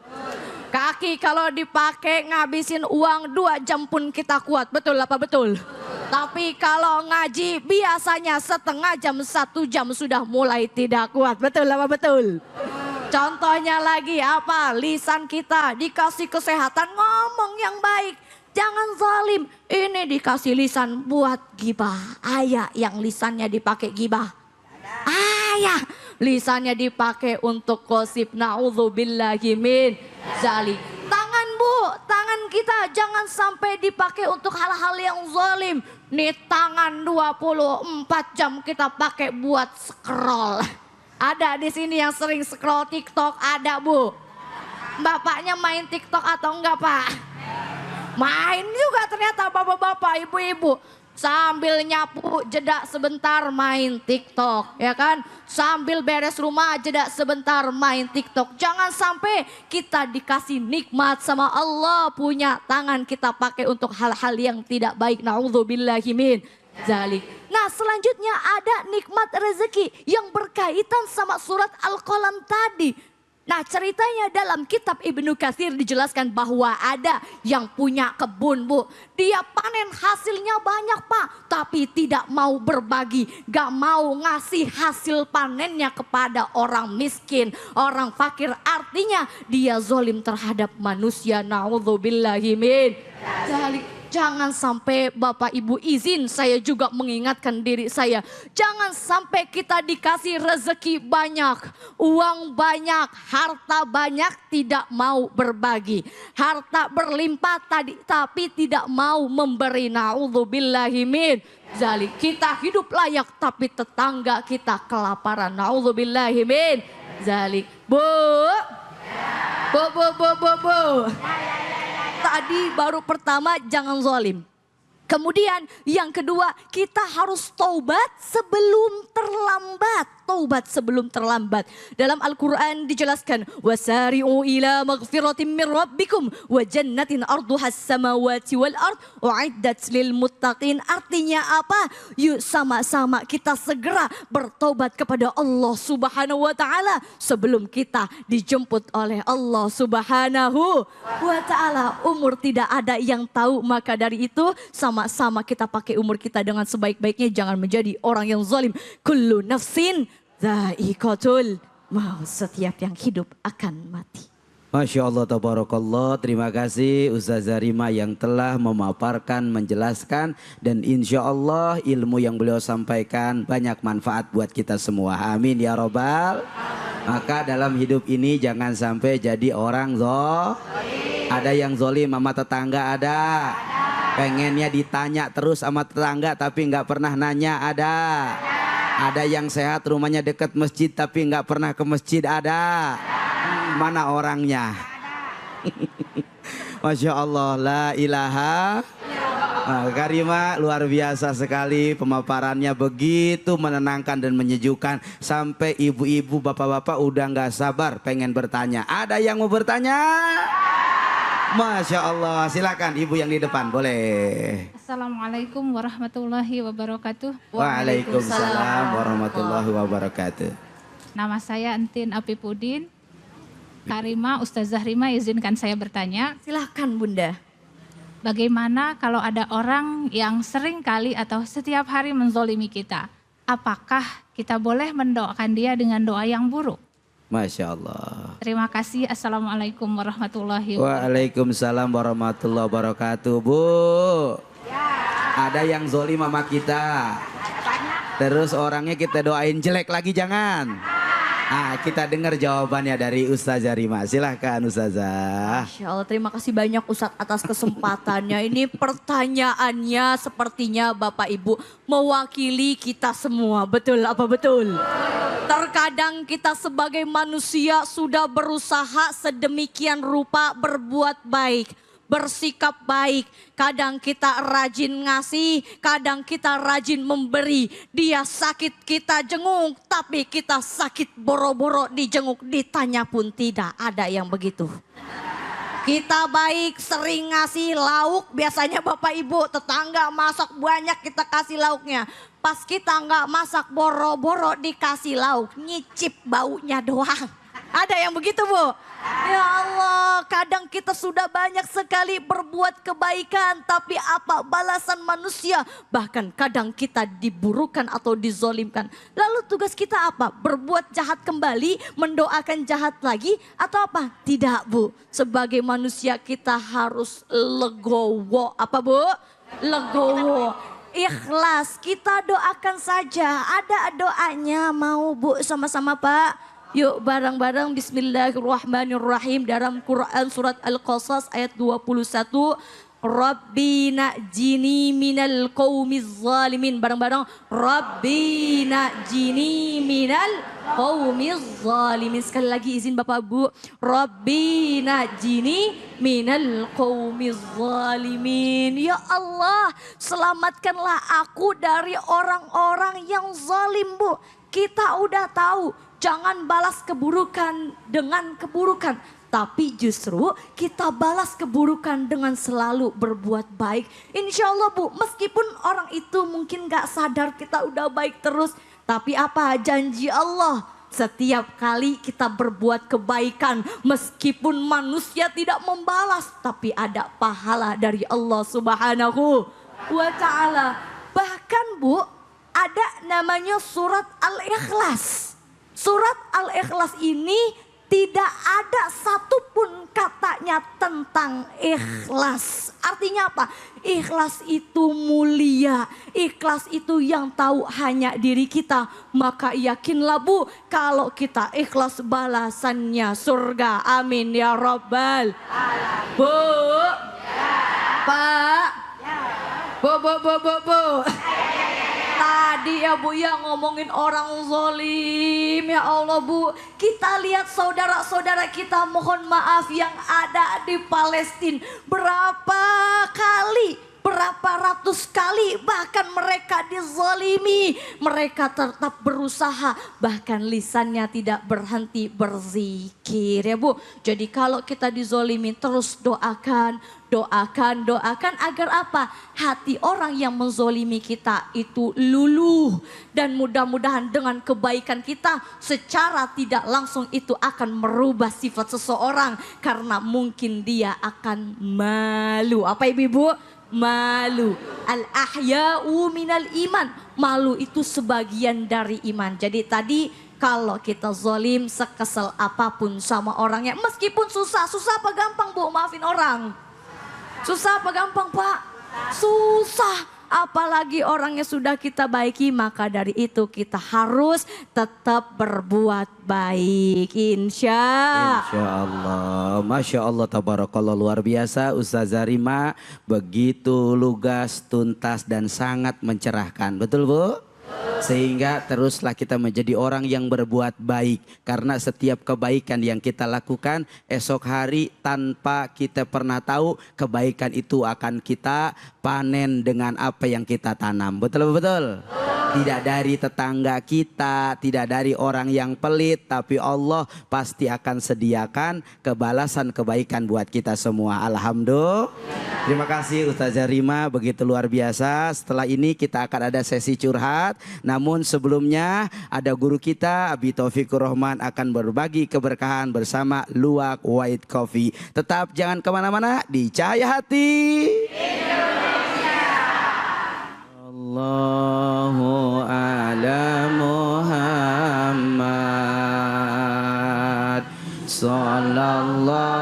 Kaki kalau dipakai ngabisin uang 2 jam pun kita kuat, betul apa betul? Tapi kalau ngaji biasanya setengah jam, 1 jam sudah mulai tidak kuat, betul apa betul? Contohnya lagi apa? Lisan kita dikasih kesehatan ngomong yang baik. Jangan zalim. Ini dikasih lisan buat gibah. Ayah yang lisannya dipakai gibah. Ayah lisannya dipakai untuk gosip. Na'udzubillahi min zalik. Tangan Bu, tangan kita jangan sampai dipakai untuk hal-hal yang zalim. Nih tangan 24 jam kita pakai buat scroll. Ada di sini yang sering scroll TikTok, ada Bu. Bapaknya main TikTok atau enggak Pak? Main juga ternyata bapak-bapak, ibu-ibu. Sambil nyapu jeda sebentar main TikTok, ya kan? Sambil beres rumah jeda sebentar main TikTok. Jangan sampai kita dikasih nikmat sama Allah, punya tangan kita pakai untuk hal-hal yang tidak baik. Na'udzubillahi min zalik. Nah, selanjutnya ada nikmat rezeki yang berkaitan sama surat Al-Qalam tadi. Nah, ceritanya dalam kitab Ibnu Katsir dijelaskan bahwa ada yang punya kebun, Bu. Dia panen hasilnya banyak, Pak, tapi tidak mau berbagi, gak mau ngasih hasil panennya kepada orang miskin, orang fakir. Artinya dia zolim terhadap manusia. Na'udzubillahi min dzalik. Jangan sampai Bapak Ibu izin saya juga mengingatkan diri saya. Jangan sampai kita dikasih rezeki banyak, uang banyak, harta banyak tidak mau berbagi. Harta berlimpah tadi tapi tidak mau memberi. Na'udzubillahi min dzalik. Kita hidup layak tapi tetangga kita kelaparan. Na'udzubillahi min dzalik. Bu. Tadi baru pertama jangan zalim. Kemudian yang kedua kita harus taubat sebelum terlambat. Taubat sebelum terlambat. Dalam Al-Quran dijelaskan. Wasari'u ila maghfiratin min rabbikum wa jannatin arduhas samawati wal ard u'iddat lil muttaqin. Artinya apa? Yuk sama-sama kita segera bertobat kepada Allah Subhanahu wa taala sebelum kita dijemput oleh Allah Subhanahu wa taala. Umur tidak ada yang tahu, maka dari itu sama-sama kita pakai umur kita dengan sebaik-baiknya, jangan menjadi orang yang zalim. Kullu nafsin dha'iqatul maut, setiap yang hidup akan mati. Masya Allah, tabarakallah. Terima kasih Ustazah Rima yang telah memaparkan, menjelaskan. Dan insya Allah ilmu yang beliau sampaikan banyak manfaat buat kita semua. Amin ya robbal. Maka dalam hidup ini jangan sampai jadi orang ada yang zolim sama tetangga, ada. Pengennya ditanya terus sama tetangga tapi nggak pernah nanya, ada. Ada yang sehat rumahnya dekat masjid tapi nggak pernah ke masjid, ada. Mana orangnya? Masya Allah, la ilaha. Karima luar biasa sekali, pemaparannya begitu menenangkan dan menyejukkan. Sampai ibu-ibu, bapak-bapak udah nggak sabar pengen bertanya. Ada yang mau bertanya? Masya Allah, silakan ibu yang di depan, boleh. Assalamualaikum warahmatullahi wabarakatuh. Waalaikumsalam warahmatullahi wabarakatuh. Nama saya Entin Apipudin. Karima, Ustazah Rima izinkan saya bertanya. Silakan Bunda. Bagaimana kalau ada orang yang sering kali atau setiap hari menzolimi kita? Apakah kita boleh mendoakan dia dengan doa yang buruk? Masya Allah. Terima kasih. Assalamualaikum warahmatullahi wabarakatuh. Waalaikumsalam warahmatullahi wabarakatuh. Bu, ada yang zolim sama kita. Terus orangnya kita doain jelek lagi, jangan. Kita dengar jawabannya dari Ustazah Rima. Silahkan Ustazah. Masya Allah, terima kasih banyak Ustadz atas kesempatannya. Ini pertanyaannya sepertinya Bapak Ibu mewakili kita semua. Betul apa betul? Terkadang kita sebagai manusia sudah berusaha sedemikian rupa berbuat baik, bersikap baik. Kadang kita rajin ngasih, kadang kita rajin memberi. Dia sakit kita jenguk, tapi kita sakit boro-boro dijenguk, ditanya pun tidak. Ada yang begitu. Kita baik, sering ngasih lauk, biasanya Bapak Ibu tetangga masak banyak kita kasih lauknya. Pas kita nggak masak, boro-boro dikasih lauk, nyicip baunya doang. Ada yang begitu, Bu? Ya Allah, kadang kita sudah banyak sekali berbuat kebaikan, tapi apa balasan manusia? Bahkan kadang kita diburukan atau dizolimkan. Lalu tugas kita apa? Berbuat jahat kembali, mendoakan jahat lagi, atau apa? Tidak, Bu. Sebagai manusia kita harus legowo. Apa, Bu? Legowo. Ikhlas, kita doakan saja. Ada doanya, mau Bu sama-sama Pak? Yuk bareng-bareng bismillahirrahmanirrahim dalam Quran surat Al-Qasas ayat 21. Rabbi najini minal qaumiz zalimin. Bareng-bareng. Rabbi najini minal qaumiz zalimin. Sekali lagi izin Bapak Bu. Rabbi najini minal qaumiz zalimin. Ya Allah, selamatkanlah aku dari orang-orang yang zalim, Bu. Kita udah tahu, jangan balas keburukan dengan keburukan. Tapi justru kita balas keburukan dengan selalu berbuat baik. Insya Allah Bu, meskipun orang itu mungkin gak sadar kita udah baik terus. Tapi apa janji Allah? Setiap kali kita berbuat kebaikan, meskipun manusia tidak membalas, tapi ada pahala dari Allah Subhanahu wa Ta'ala. Bahkan Bu, ada namanya surat Al-Ikhlas. Surat Al-Ikhlas ini tidak ada satupun katanya tentang ikhlas. Artinya apa? Ikhlas itu mulia. Ikhlas itu yang tahu hanya diri kita. Maka yakinlah Bu, kalau kita ikhlas balasannya surga. Amin ya Rabbal Alamin. Bu, Pak, Bu. Tadi ya Bu ya ngomongin orang zolim, ya Allah Bu. Kita lihat saudara-saudara kita, mohon maaf, yang ada di Palestina. Berapa kali, berapa ratus kali bahkan mereka dizalimi. Mereka tetap berusaha, bahkan lisannya tidak berhenti berzikir ya Bu. Jadi kalau kita dizalimi terus doakan agar apa? Hati orang yang menzolimi kita itu luluh. Dan mudah-mudahan dengan kebaikan kita secara tidak langsung itu akan merubah sifat seseorang. Karena mungkin dia akan malu. Apa Ibu? Malu. Al-ahya'u minal iman. Malu itu sebagian dari iman. Jadi tadi kalau kita zalim sekesel apapun sama orangnya. Meskipun susah apa gampang Bu maafin orang? Susah apa gampang Pak? Susah. Apalagi orangnya sudah kita baiki, maka dari itu kita harus tetap berbuat baik. Insya Allah. Masya Allah, tabarakallah, luar biasa Ustazah Rima. Begitu lugas, tuntas dan sangat mencerahkan. Betul Bu? Sehingga teruslah kita menjadi orang yang berbuat baik. Karena setiap kebaikan yang kita lakukan esok hari tanpa kita pernah tahu, kebaikan itu akan kita panen dengan apa yang kita tanam. Betul? Tidak dari tetangga kita, tidak dari orang yang pelit, tapi Allah pasti akan sediakan kebalasan kebaikan buat kita semua. Alhamdulillah. Terima kasih Ustazah Rima, begitu luar biasa. Setelah ini kita akan ada sesi curhat. Namun sebelumnya ada guru kita Abi Taufikur Rahman akan berbagi keberkahan bersama Luwak White Coffee. Tetap jangan kemana-mana di Cahaya Hati Indonesia. Allahu ala Muhammad sallallahu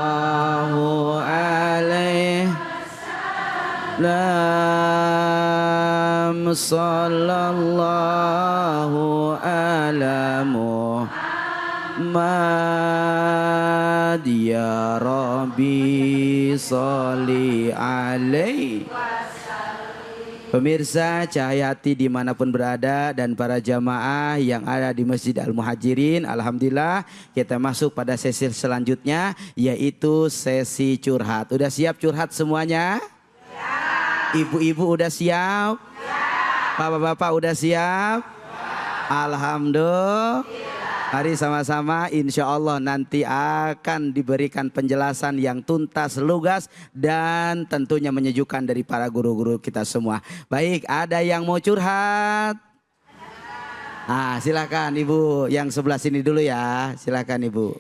alaihi wasallam. Sallallahu ala Muhammad ya Rabbi salli alaihi. Pemirsa Cahaya Hati dimanapun berada dan para jamaah yang ada di Masjid Al-Muhajirin, alhamdulillah kita masuk pada sesi selanjutnya, yaitu sesi curhat. Udah siap curhat semuanya? Ibu-ibu udah siap? Bapak-bapak udah siap? Alhamdulillah. Mari sama-sama, insya Allah nanti akan diberikan penjelasan yang tuntas, lugas, dan tentunya menyejukkan dari para guru-guru kita semua. Baik, ada yang mau curhat? Silakan Ibu, yang sebelah sini dulu ya. Silakan Ibu.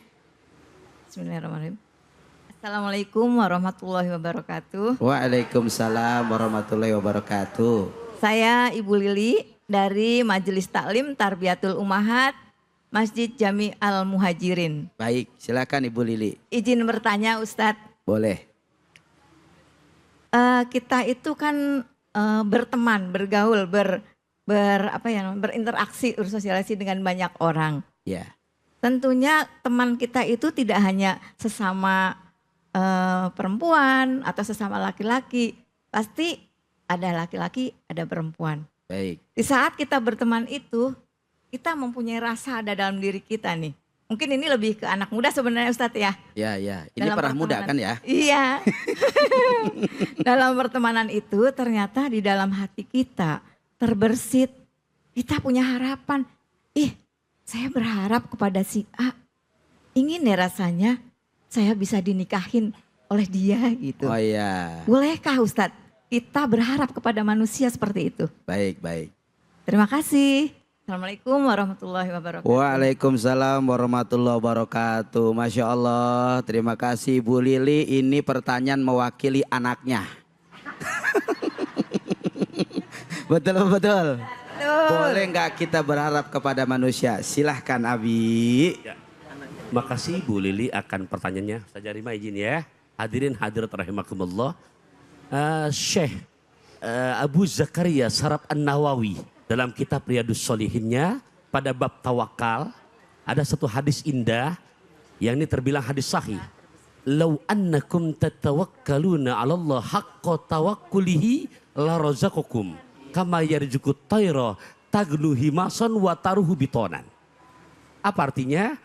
Bismillahirrahmanirrahim. Assalamualaikum warahmatullahi wabarakatuh. Waalaikumsalam warahmatullahi wabarakatuh. Saya Ibu Lili dari Majelis Taklim Tarbiyatul Ummahat Masjid Jami Al-Muhajirin. Baik, silakan Ibu Lili. Izin bertanya Ustadz. Boleh. Kita itu kan berteman, bergaul, berinteraksi, bersosialisasi dengan banyak orang. Ya. Tentunya teman kita itu tidak hanya sesama perempuan atau sesama laki-laki, pasti ada laki-laki, ada perempuan. Baik. Di saat kita berteman itu, kita mempunyai rasa ada dalam diri kita nih. Mungkin ini lebih ke anak muda sebenarnya Ustadz ya. Ya, ya. Ini Dalam para muda pertemanan. kan ya? Iya. Dalam pertemanan itu ternyata di dalam hati kita terbersit. Kita punya harapan. Saya berharap kepada si A. Ingin ya rasanya saya bisa dinikahin oleh dia gitu. Oh iya. Bolehkah Ustadz kita berharap kepada manusia seperti itu? Baik, baik. Terima kasih. Assalamualaikum warahmatullahi wabarakatuh. Waalaikumsalam warahmatullahi wabarakatuh. Masya Allah, terima kasih Bu Lili. Ini pertanyaan mewakili anaknya. Betul, betul. Boleh nggak kita berharap kepada manusia? Silahkan Abi. Ya. Makasih Bu Lili akan pertanyaannya. Saya Rima izin ya. Hadirin hadirat rahimakumullah. Syekh Abu Zakaria Sarab An-Nawawi dalam kitab Riyadus Sholihinnya pada bab tawakal ada satu hadis indah yang ini terbilang hadis sahih. Lau annakum tatawakkaluna 'ala Allah haqqa tawakkulihi la razaqakum kama yarzuqut tayra taglu himasan wa taruhu bitonan. Apa artinya?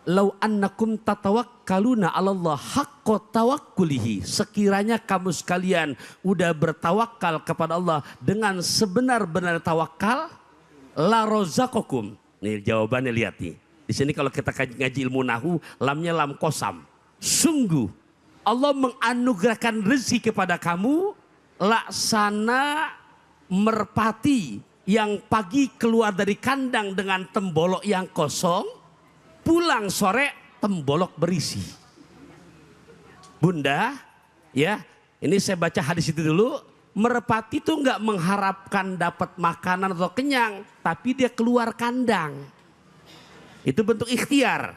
Lau annakum tatawakkaluna 'ala Allah haqqa tawakkulihi. Sekiranya kamu sekalian udah bertawakal kepada Allah dengan sebenar-benar tawakal, la razaqakum. Nih jawabannya lihat nih. Di sini kalau kita ngaji ilmu nahu, lamnya lam kosam. Sungguh Allah menganugerahkan rezeki kepada kamu laksana merpati yang pagi keluar dari kandang dengan tembolok yang kosong, pulang sore tembolok berisi. Bunda, ya, ini saya baca hadis itu dulu. Merpati itu nggak mengharapkan dapat makanan atau kenyang, tapi dia keluar kandang. Itu bentuk ikhtiar.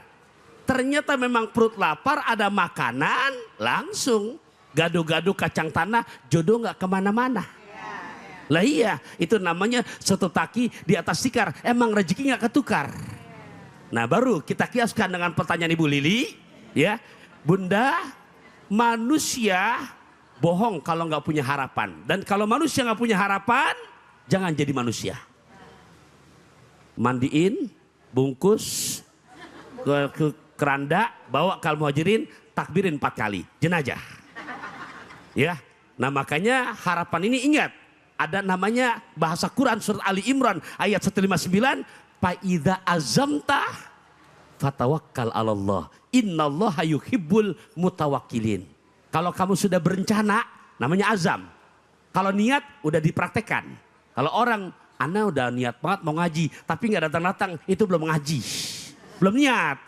Ternyata memang perut lapar, ada makanan, langsung gado-gado kacang tanah, jodoh nggak kemana-mana. Lah iya, itu namanya soto taki di atas tikar, emang rezeki nggak ketukar. Nah baru kita kiaskan dengan pertanyaan Ibu Lili, ya Bunda, manusia bohong kalau nggak punya harapan, dan kalau manusia nggak punya harapan, jangan jadi manusia. Mandiin, bungkus, ke keranda, bawa ke Al-Muhajirin, takbirin 4 kali, jenazah. Ya, nah makanya harapan ini ingat, ada namanya bahasa Quran surat Ali Imran ayat 159. Fa'idha azamta fatawakkal 'alallah innallaha yuhibbul mutawakkilin. Kalau kamu sudah berencana namanya azam. Kalau niat udah dipraktekkan. Kalau orang ana udah niat banget mau ngaji tapi nggak datang-datang, itu belum ngaji. Belum niat.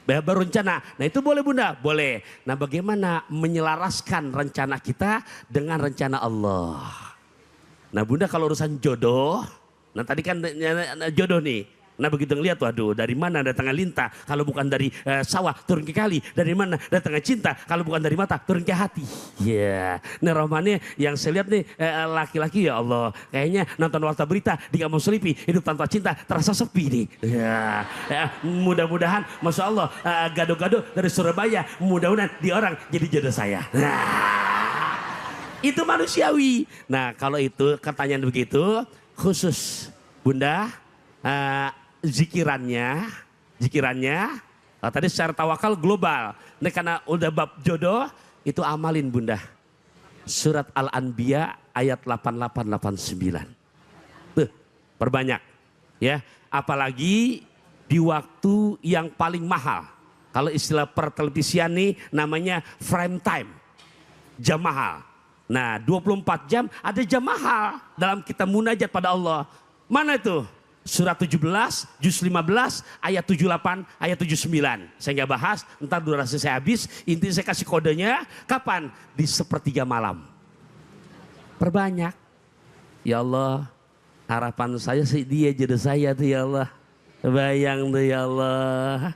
Baru rencana. Nah itu boleh Bunda? Boleh. Nah bagaimana menyelaraskan rencana kita dengan rencana Allah? Nah Bunda kalau urusan jodoh, nah tadi kan jodoh nih. Nah begitu ngeliat, waduh dari mana datangnya lintah kalau bukan dari sawah turun ke kali. Dari mana datangnya cinta kalau bukan dari mata turun ke hati. Ya, nah romannya yang saya lihat nih laki-laki ya Allah. Kayaknya nonton warta berita di Kampung Selipi, hidup tanpa cinta terasa sepi nih. Ya, mudah-mudahan Masya Allah gado-gado dari Surabaya, mudah-mudahan di orang jadi jodoh saya. Nah, itu manusiawi. Nah kalau itu pertanyaan begitu khusus Bunda, zikirannya, tadi secara tawakal global. Nah karena udah bab jodoh, itu amalin Bunda. Surat Al-Anbiya ayat 88-89. Tuh, perbanyak. Ya, apalagi di waktu yang paling mahal. Kalau istilah pertelevisian nih namanya prime time. Jam mahal. Nah 24 jam ada jam mahal dalam kita munajat pada Allah. Mana itu? Surat 17, juz 15, ayat 78, ayat 79. Saya nggak bahas, ntar durasi saya habis. Intinya saya kasih kodenya, kapan? Di sepertiga malam. Perbanyak. Ya Allah, harapan saya sih dia jodoh saya tuh ya Allah. Bayang tuh ya Allah.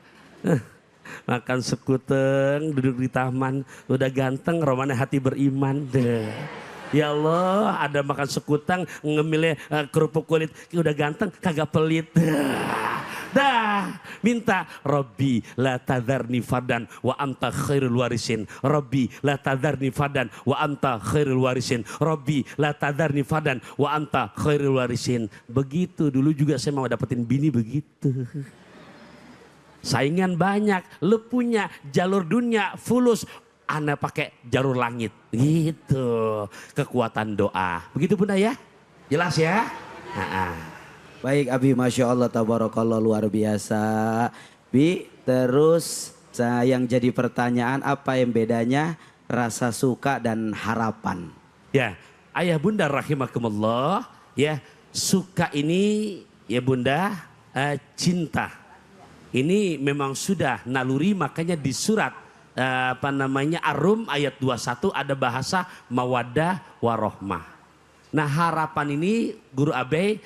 Makan sekuteng, duduk di taman, udah ganteng, romannya hati beriman deh. Ya Allah, ada makan sekutang, ngemilnya kerupuk kulit, udah ganteng, kagak pelit. Dah, minta Rabbi la tadharni fadan wa anta khairul warisin. Rabbi la tadharni fadan wa anta khairul warisin. Rabbi la tadharni fadan wa anta khairul warisin. Begitu dulu juga saya mau dapetin bini begitu. Saingan banyak, lu punya jalur dunia fulus, ana pakai jalur langit. Gitu. Kekuatan doa. Begitu Bunda ya? Jelas ya? Baik Abi, Masya Allah, tabarakallah, luar biasa. Bi, terus yang jadi pertanyaan, apa yang bedanya rasa suka dan harapan? Ya, ayah bunda rahimakumullah, ya, suka ini ya bunda, cinta. Ini memang sudah naluri, makanya di surat Ar-Rum ayat 21 ada bahasa mawaddah warohmah. Nah, harapan ini Guru Abi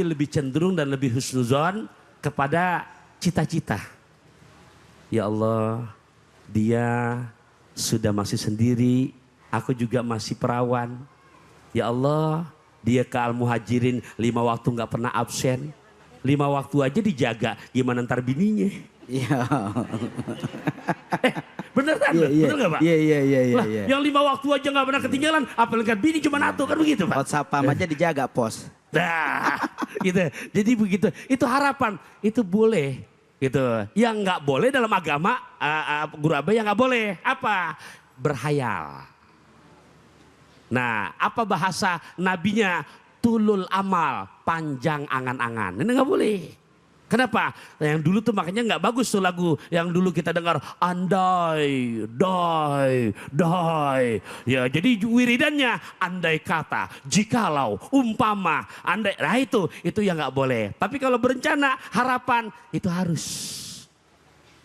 lebih cenderung dan lebih husnuzon kepada cita-cita. Ya Allah, dia sudah masih sendiri, aku juga masih perawan. Ya Allah, dia ke Al-Muhajirin 5 waktu nggak pernah absen. 5 waktu aja dijaga, gimana ntar bininya? Iya. Bener kan? Bener nggak Pak? Iya. Yang 5 waktu aja nggak pernah ketinggalan, apalagi kan bini cuma satu, kan begitu Pak? WhatsApp aja dijaga pos. Nah, gitu. Jadi begitu. Itu harapan, itu boleh. Gitu. Yang nggak boleh dalam agama, Guru Abi yang nggak boleh apa? Berhayal. Nah, apa bahasa nabinya? Tulul amal, panjang angan-angan. Ini nggak boleh. Kenapa? Yang dulu tuh makanya nggak bagus tuh lagu yang dulu kita dengar andai, dai. Ya, jadi wiridannya andai kata, jikalau, umpama, andai. Nah itu yang nggak boleh. Tapi kalau berencana, harapan itu harus.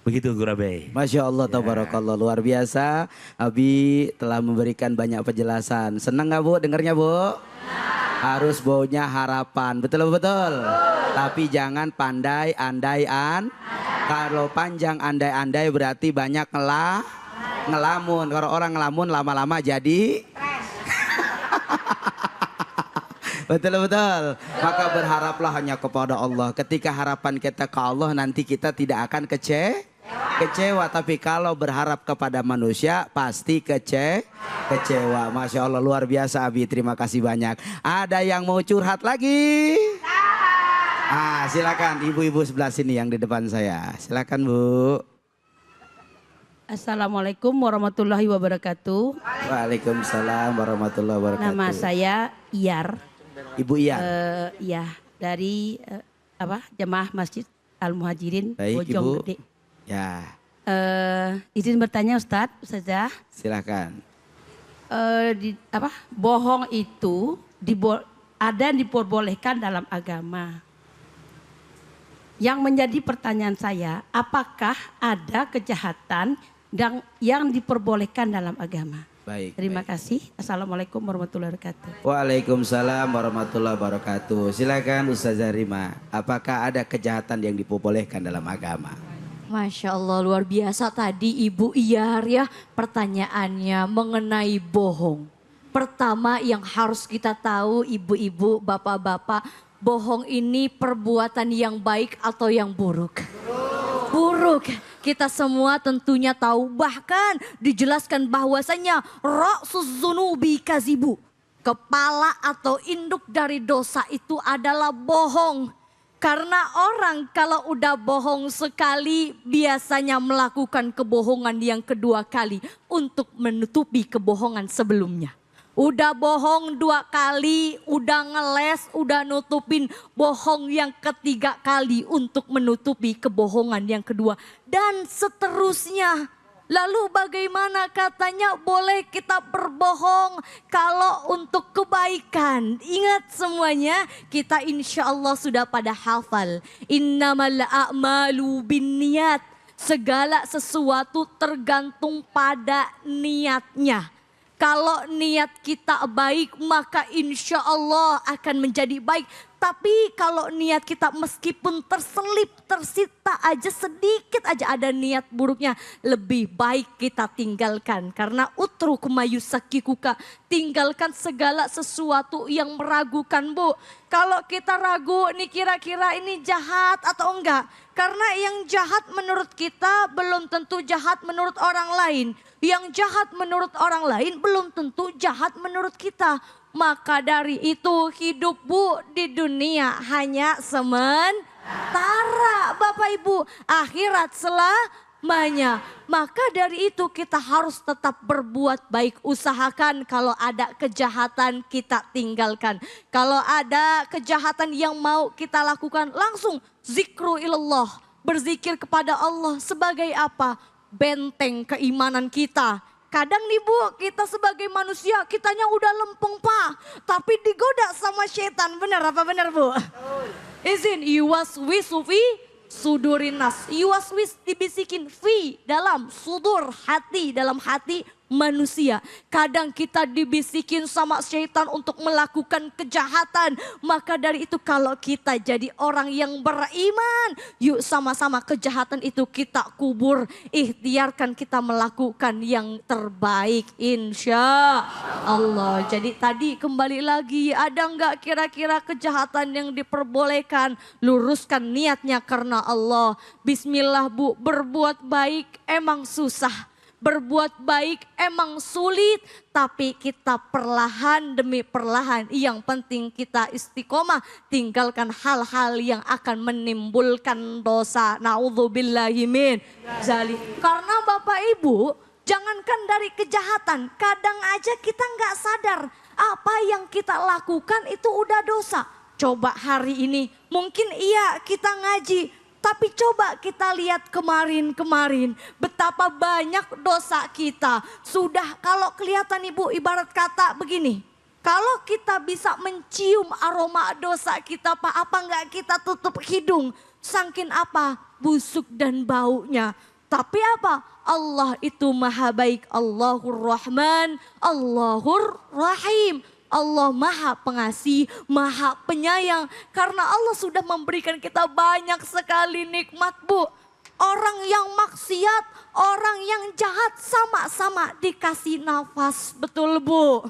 Begitu Guru Abi. Masya Allah, tabarakallah, luar biasa. Abi telah memberikan banyak penjelasan. Senang nggak Bu dengarnya Bu? Harus baunya harapan, betul. Tapi jangan pandai andaian. Kalau panjang andai-andai berarti banyak ngelamun. Kalau orang ngelamun lama-lama jadi betul. Maka berharaplah hanya kepada Allah. Ketika harapan kita ke Allah, nanti kita tidak akan kecewa. Tapi kalau berharap kepada manusia pasti kecewa. Masya Allah, luar biasa Abi, terima kasih banyak. Ada yang mau curhat lagi? Silakan ibu-ibu sebelah sini yang di depan saya. Silakan Bu. Assalamualaikum warahmatullahi wabarakatuh. Waalaikumsalam warahmatullahi wabarakatuh. Nama saya Iyar. Ibu Iyar. Ya, dari Jemaah Masjid Al-Muhajirin Baik Ibu. Bojonggede. Ya. Izin bertanya Ustazah. Silakan. Bohong itu ada yang diperbolehkan dalam agama. Yang menjadi pertanyaan saya, apakah ada kejahatan yang diperbolehkan dalam agama? Baik. Terima kasih. Assalamualaikum warahmatullahi wabarakatuh. Waalaikumsalam warahmatullahi wabarakatuh. Silakan Ustazah Rima. Apakah ada kejahatan yang diperbolehkan dalam agama? Masya Allah, luar biasa tadi Ibu Iyar ya pertanyaannya mengenai bohong. Pertama yang harus kita tahu ibu-ibu, bapak-bapak, bohong ini perbuatan yang baik atau yang buruk? Buruk. Kita semua tentunya tahu, bahkan dijelaskan bahwasanya ra'sus dzunubi kazibu. Kepala atau induk dari dosa itu adalah bohong. Karena orang kalau udah bohong sekali biasanya melakukan kebohongan yang kedua kali untuk menutupi kebohongan sebelumnya. Udah bohong 2 kali, udah ngeles, udah nutupin bohong yang ketiga kali untuk menutupi kebohongan yang kedua. Dan seterusnya. Lalu bagaimana katanya boleh kita berbohong kalau untuk kebaikan. Ingat semuanya kita insya Allah sudah pada hafal. Innamal a'malu binniyat. Segala sesuatu tergantung pada niatnya. Kalau niat kita baik maka insya Allah akan menjadi baik. Tapi kalau niat kita meskipun terselip, tersita aja sedikit aja ada niat buruknya, lebih baik kita tinggalkan. Karena utruk mayusakikuka, tinggalkan segala sesuatu yang meragukan, Bu. Kalau kita ragu nih kira-kira ini jahat atau enggak. Karena yang jahat menurut kita belum tentu jahat menurut orang lain. Yang jahat menurut orang lain belum tentu jahat menurut kita. Maka dari itu hidup, Bu, di dunia hanya sementara, Bapak Ibu. Akhirat selamanya. Maka dari itu kita harus tetap berbuat baik. Usahakan kalau ada kejahatan kita tinggalkan. Kalau ada kejahatan yang mau kita lakukan, langsung zikru ilallah. Berzikir kepada Allah sebagai apa? Benteng keimanan kita. Kadang nih Bu, kita sebagai manusia kitanya udah lempeng Pak. Tapi digoda sama setan, benar apa benar Bu? Izin, yuwaswisu fi sudurinas. Yuwaswis dibisikin fi dalam sudur hati, dalam hati manusia. Kadang kita dibisikin sama setan untuk melakukan kejahatan. Maka dari itu kalau kita jadi orang yang beriman, yuk sama-sama kejahatan itu kita kubur. Ikhtiarkan kita melakukan yang terbaik insya Allah. Jadi tadi kembali lagi, ada nggak kira-kira kejahatan yang diperbolehkan? Luruskan niatnya karena Allah. Bismillah Bu, berbuat baik emang susah. Berbuat baik emang sulit, tapi kita perlahan demi perlahan. Yang penting kita istiqomah, tinggalkan hal-hal yang akan menimbulkan dosa. Na'udzubillahi min zalik. Karena Bapak Ibu, jangankan dari kejahatan, kadang aja kita nggak sadar apa yang kita lakukan itu udah dosa. Coba hari ini, mungkin iya kita ngaji, tapi coba kita lihat kemarin-kemarin betapa banyak dosa kita. Sudah kalau kelihatan Ibu, ibarat kata begini. Kalau kita bisa mencium aroma dosa kita Pak, apa enggak kita tutup hidung? Sangkin apa? Busuk dan baunya. Tapi apa? Allah itu maha baik. Allahur Rahman, Allahur Rahim. Allah maha pengasih, maha penyayang. Karena Allah sudah memberikan kita banyak sekali nikmat Bu. Orang yang maksiat, orang yang jahat sama-sama dikasih nafas. Betul Bu?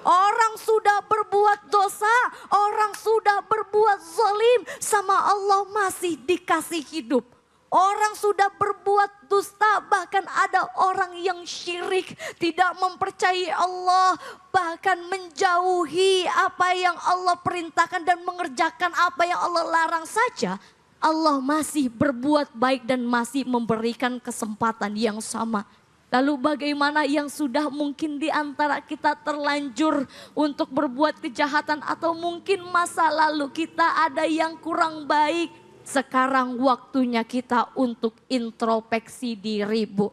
Orang sudah berbuat dosa, orang sudah berbuat zalim, sama Allah masih dikasih hidup. Orang sudah berbuat dusta, bahkan ada orang yang syirik, tidak mempercayai Allah, bahkan menjauhi apa yang Allah perintahkan dan mengerjakan apa yang Allah larang saja. Allah masih berbuat baik dan masih memberikan kesempatan yang sama. Lalu bagaimana yang sudah mungkin di antara kita terlanjur untuk berbuat kejahatan atau mungkin masa lalu kita ada yang kurang baik. Sekarang waktunya kita untuk introspeksi diri Bu.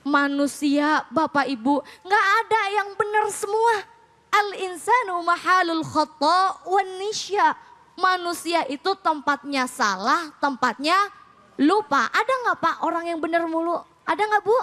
Manusia Bapak Ibu gak ada yang benar semua. Al-insanu mahalul khata' wan nisya. Manusia itu tempatnya salah, tempatnya lupa. Ada gak Pak orang yang benar mulu? Ada gak Bu?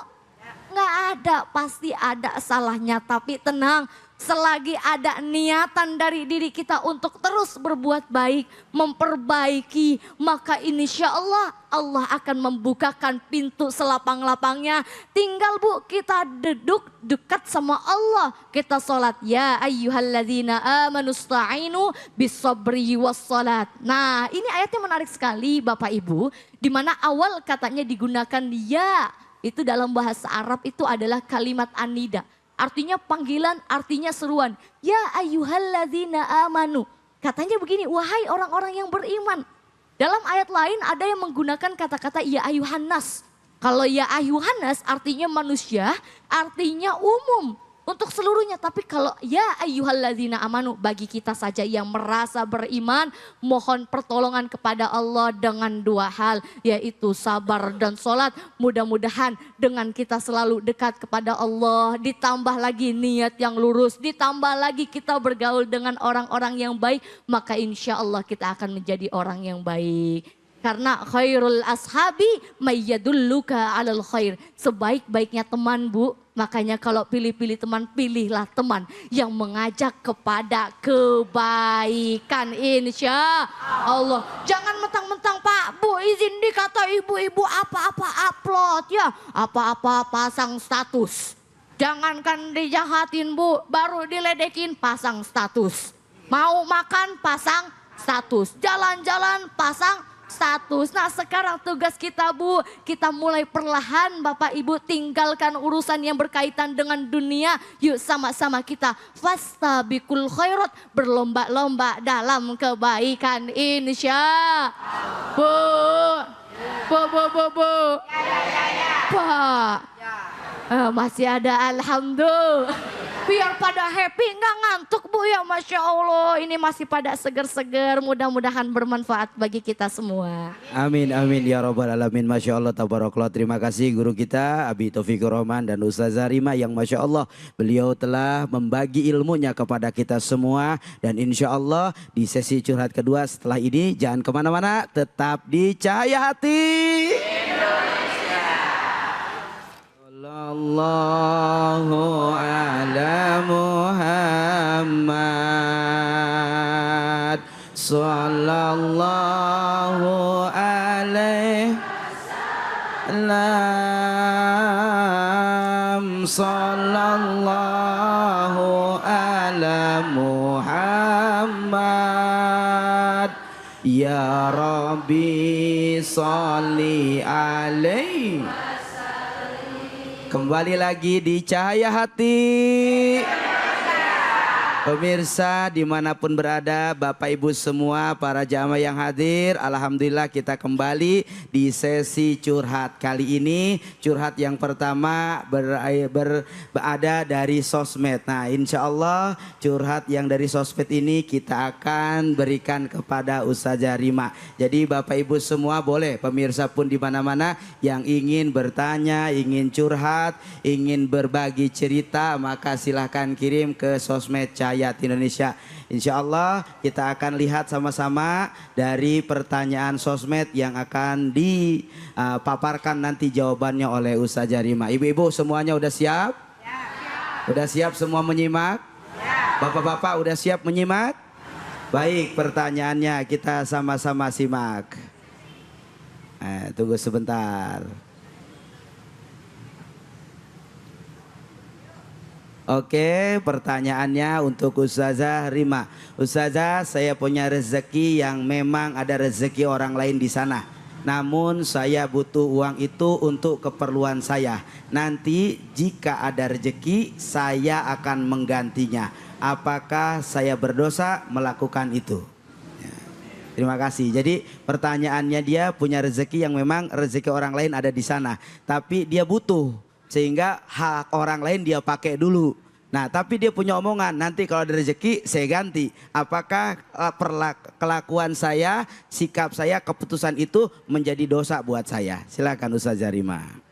Gak ada, pasti ada salahnya. Tapi tenang, selagi ada niatan dari diri kita untuk terus berbuat baik, memperbaiki, maka insya Allah Allah akan membukakan pintu selapang-lapangnya. Tinggal Bu, kita duduk dekat sama Allah. Kita sholat. Ya ayyuhalladzina amanu sta'inu bisabri wassalat. Nah ini ayatnya menarik sekali Bapak Ibu. Dimana awal katanya digunakan ya. Itu dalam bahasa Arab itu adalah kalimat anida. Artinya panggilan, artinya seruan. Ya ayyuhalladzina amanu. Katanya begini, wahai orang-orang yang beriman. Dalam ayat lain ada yang menggunakan kata-kata ya ayyuhannas. Kalau ya ayyuhannas artinya manusia, artinya umum. Untuk seluruhnya, tapi kalau ya ayyuhalladzina amanu bagi kita saja yang merasa beriman, mohon pertolongan kepada Allah dengan dua hal, yaitu sabar dan sholat. Mudah-mudahan dengan kita selalu dekat kepada Allah, ditambah lagi niat yang lurus, ditambah lagi kita bergaul dengan orang-orang yang baik, maka insya Allah kita akan menjadi orang yang baik. Karena khairul ashabi mayyadulluka alal khair. Sebaik-baiknya teman Bu, makanya kalau pilih-pilih teman, pilihlah teman yang mengajak kepada kebaikan insya Allah. Jangan mentang-mentang Pak Bu izin dikata ibu-ibu apa-apa upload ya. Apa-apa pasang status. Jangankan dijahatin Bu, baru diledekin pasang status. Mau makan pasang status, jalan-jalan pasang status. Nah sekarang tugas kita Bu, kita mulai perlahan Bapak Ibu tinggalkan urusan yang berkaitan dengan dunia. Yuk sama-sama kita fastabiqul khairat, berlomba-lomba dalam kebaikan insya Bu. Bu. Pak. Masih ada alhamdulillah. Biar pada happy, nggak ngantuk Bu ya, Masya Allah. Ini masih pada seger-seger, mudah-mudahan bermanfaat bagi kita semua. Amin amin ya robbal alamin. Masya Allah tabarakallah. Terima kasih guru kita Abi Taufikur Rahman dan Ustazah Rima yang Masya Allah beliau telah membagi ilmunya kepada kita semua. Dan insya Allah di sesi curhat kedua setelah ini jangan kemana-mana, tetap di Cahaya Hati Sallallahu ala Muhammad Sallallahu alaihi wasallam Sallallahu ala Muhammad Ya Rabbi salli alaihi. Kembali lagi di Cahaya Hati. Pemirsa dimanapun berada, Bapak Ibu semua, para jamaah yang hadir, alhamdulillah kita kembali di sesi curhat. Kali ini curhat yang pertama berada dari sosmed. Nah insya Allah curhat yang dari sosmed ini kita akan berikan kepada Ustazah Rima. Jadi Bapak Ibu semua boleh, pemirsa pun di mana-mana yang ingin bertanya, ingin curhat, ingin berbagi cerita, maka silahkan kirim ke sosmed Cahaya Indonesia. Insya Allah kita akan lihat sama-sama dari pertanyaan sosmed yang akan dipaparkan nanti jawabannya oleh Ustazah Rima. Ibu-ibu semuanya udah siap? Udah siap semua menyimak? Bapak-bapak udah siap menyimak? Baik, pertanyaannya kita sama-sama simak. Tunggu sebentar. Oke, pertanyaannya untuk Ustazah Rima. Ustazah, saya punya rezeki yang memang ada rezeki orang lain di sana. Namun saya butuh uang itu untuk keperluan saya. Nanti jika ada rezeki, saya akan menggantinya. Apakah saya berdosa melakukan itu? Terima kasih. Jadi pertanyaannya, dia punya rezeki yang memang rezeki orang lain ada di sana. Tapi dia butuh. Sehingga hak orang lain dia pakai dulu. Nah tapi dia punya omongan, nanti kalau ada rezeki saya ganti. Apakah kelakuan saya, sikap saya, keputusan itu menjadi dosa buat saya? Silakan Ustazah Rima.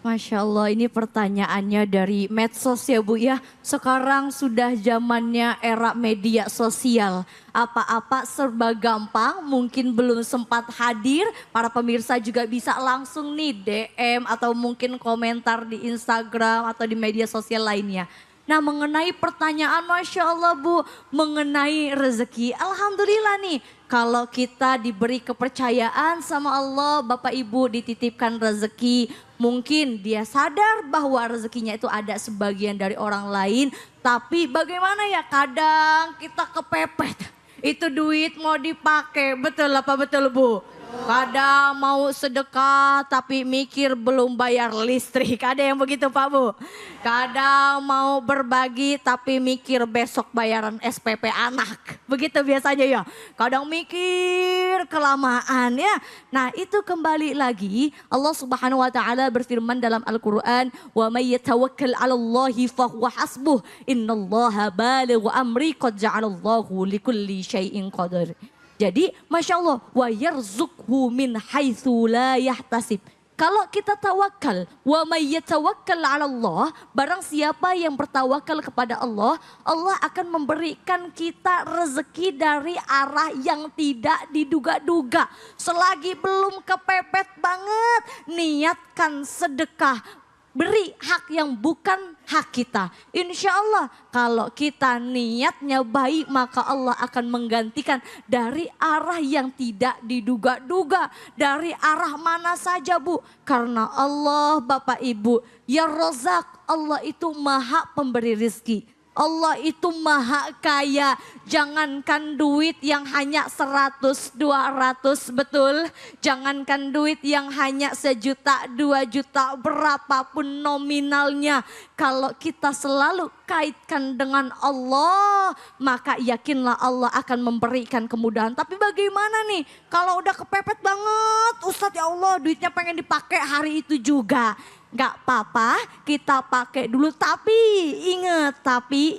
Masya Allah, ini pertanyaannya dari medsos ya Bu ya. Sekarang sudah zamannya era media sosial. Apa-apa serba gampang, mungkin belum sempat hadir. Para pemirsa juga bisa langsung nih DM atau mungkin komentar di Instagram atau di media sosial lainnya. Nah mengenai pertanyaan Masya Allah Bu, mengenai rezeki. Alhamdulillah nih, kalau kita diberi kepercayaan sama Allah, Bapak Ibu dititipkan rezeki. Mungkin dia sadar bahwa rezekinya itu ada sebagian dari orang lain. Tapi bagaimana ya, kadang kita kepepet. Itu duit mau dipakai, betul apa betul Bu? Kadang mau sedekah tapi mikir belum bayar listrik. Ada yang begitu Pak Bu? Kadang mau berbagi tapi mikir besok bayaran SPP anak. Begitu biasanya ya. Kadang mikir kelamaan ya. Nah itu kembali lagi Allah Subhanahu wa taala berfirman dalam Al-Qur'an, "Wa may yatawakkal 'alallahi fahuwa hasbuh. Innallaha balighu amri qad ja'alallahu likulli syai'in qadar." Jadi Masya Allah, wa yarzukhu min haitsu la yahtasib. Kalau kita tawakal, wa may yatawakkal 'ala Allah, barang siapa yang bertawakal kepada Allah, Allah akan memberikan kita rezeki dari arah yang tidak diduga-duga. Selagi belum kepepet banget, niatkan sedekah. Beri hak yang bukan hak kita. Insya Allah kalau kita niatnya baik maka Allah akan menggantikan dari arah yang tidak diduga-duga. Dari arah mana saja Bu. Karena Allah Bapak Ibu, ya Rozak, Allah itu maha pemberi rizki. Allah itu maha kaya, jangankan duit yang hanya 100, 200 betul. Jangankan duit yang hanya 1 juta, 2 juta, berapapun nominalnya. Kalau kita selalu kaitkan dengan Allah, maka yakinlah Allah akan memberikan kemudahan. Tapi bagaimana nih kalau udah kepepet banget, Ustadz ya Allah duitnya pengen dipakai hari itu juga. Gak apa-apa, kita pakai dulu. Tapi